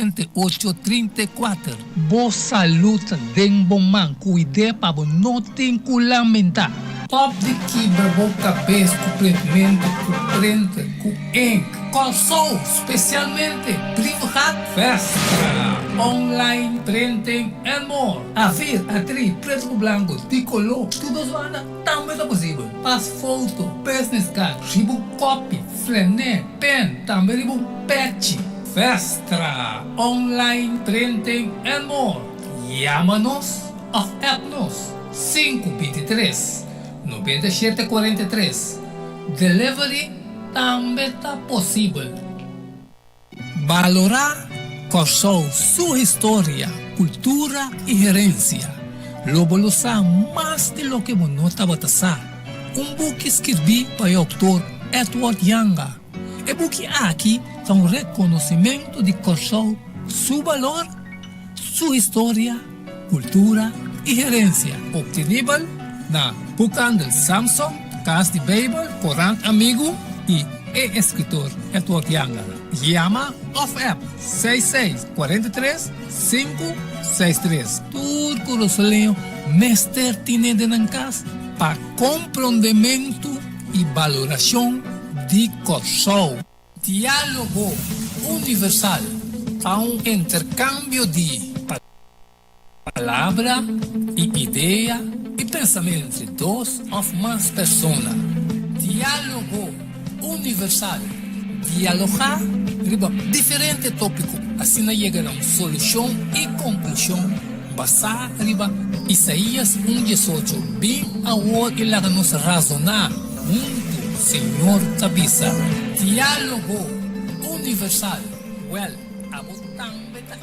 523-8834. Boa saúde den bom man, cuide para não tem que lamentar. Top de quebra boca cabeça com prendimento, com prenda, com ink, calçou, especialmente Privat Festa. Online printing and more. A vir, a tri, preto com branco, de color, tudo zoada, também é possível. As foto, business card, ribo copy, flané, pen, também ribo patch. Festa. Online printing and more. Llama-nos of app-nos 523-9743. Delivery também está possível. Valorar Corsou sua história, cultura e herência. Lobo lo sabe mais de lo que você estava a pensar. Book escrevi para o autor Edward Yanga. E book aqui é reconhecimento de Corsou, seu valor, sua história, cultura e herência. Obtenível na Bookhandel Samsung, Casa de Bible, Corante Amigo e escritor Edward Yanga. Llama of app 6643-563. Turco Rosoleo, mestre tinente na casa para compreendimento e valoração de Corsou. Diálogo universal a intercâmbio de palavra e ideia e pensamento entre duas ou mais pessoas. Diálogo universal. Dialogar riba diferente tópico, assim chega a uma solução e conclusão. Basar riba Isaías 1:18. Bem ao e lá nos razonar junto, Senhor Tabisa. Diálogo universal. Well, a botar beta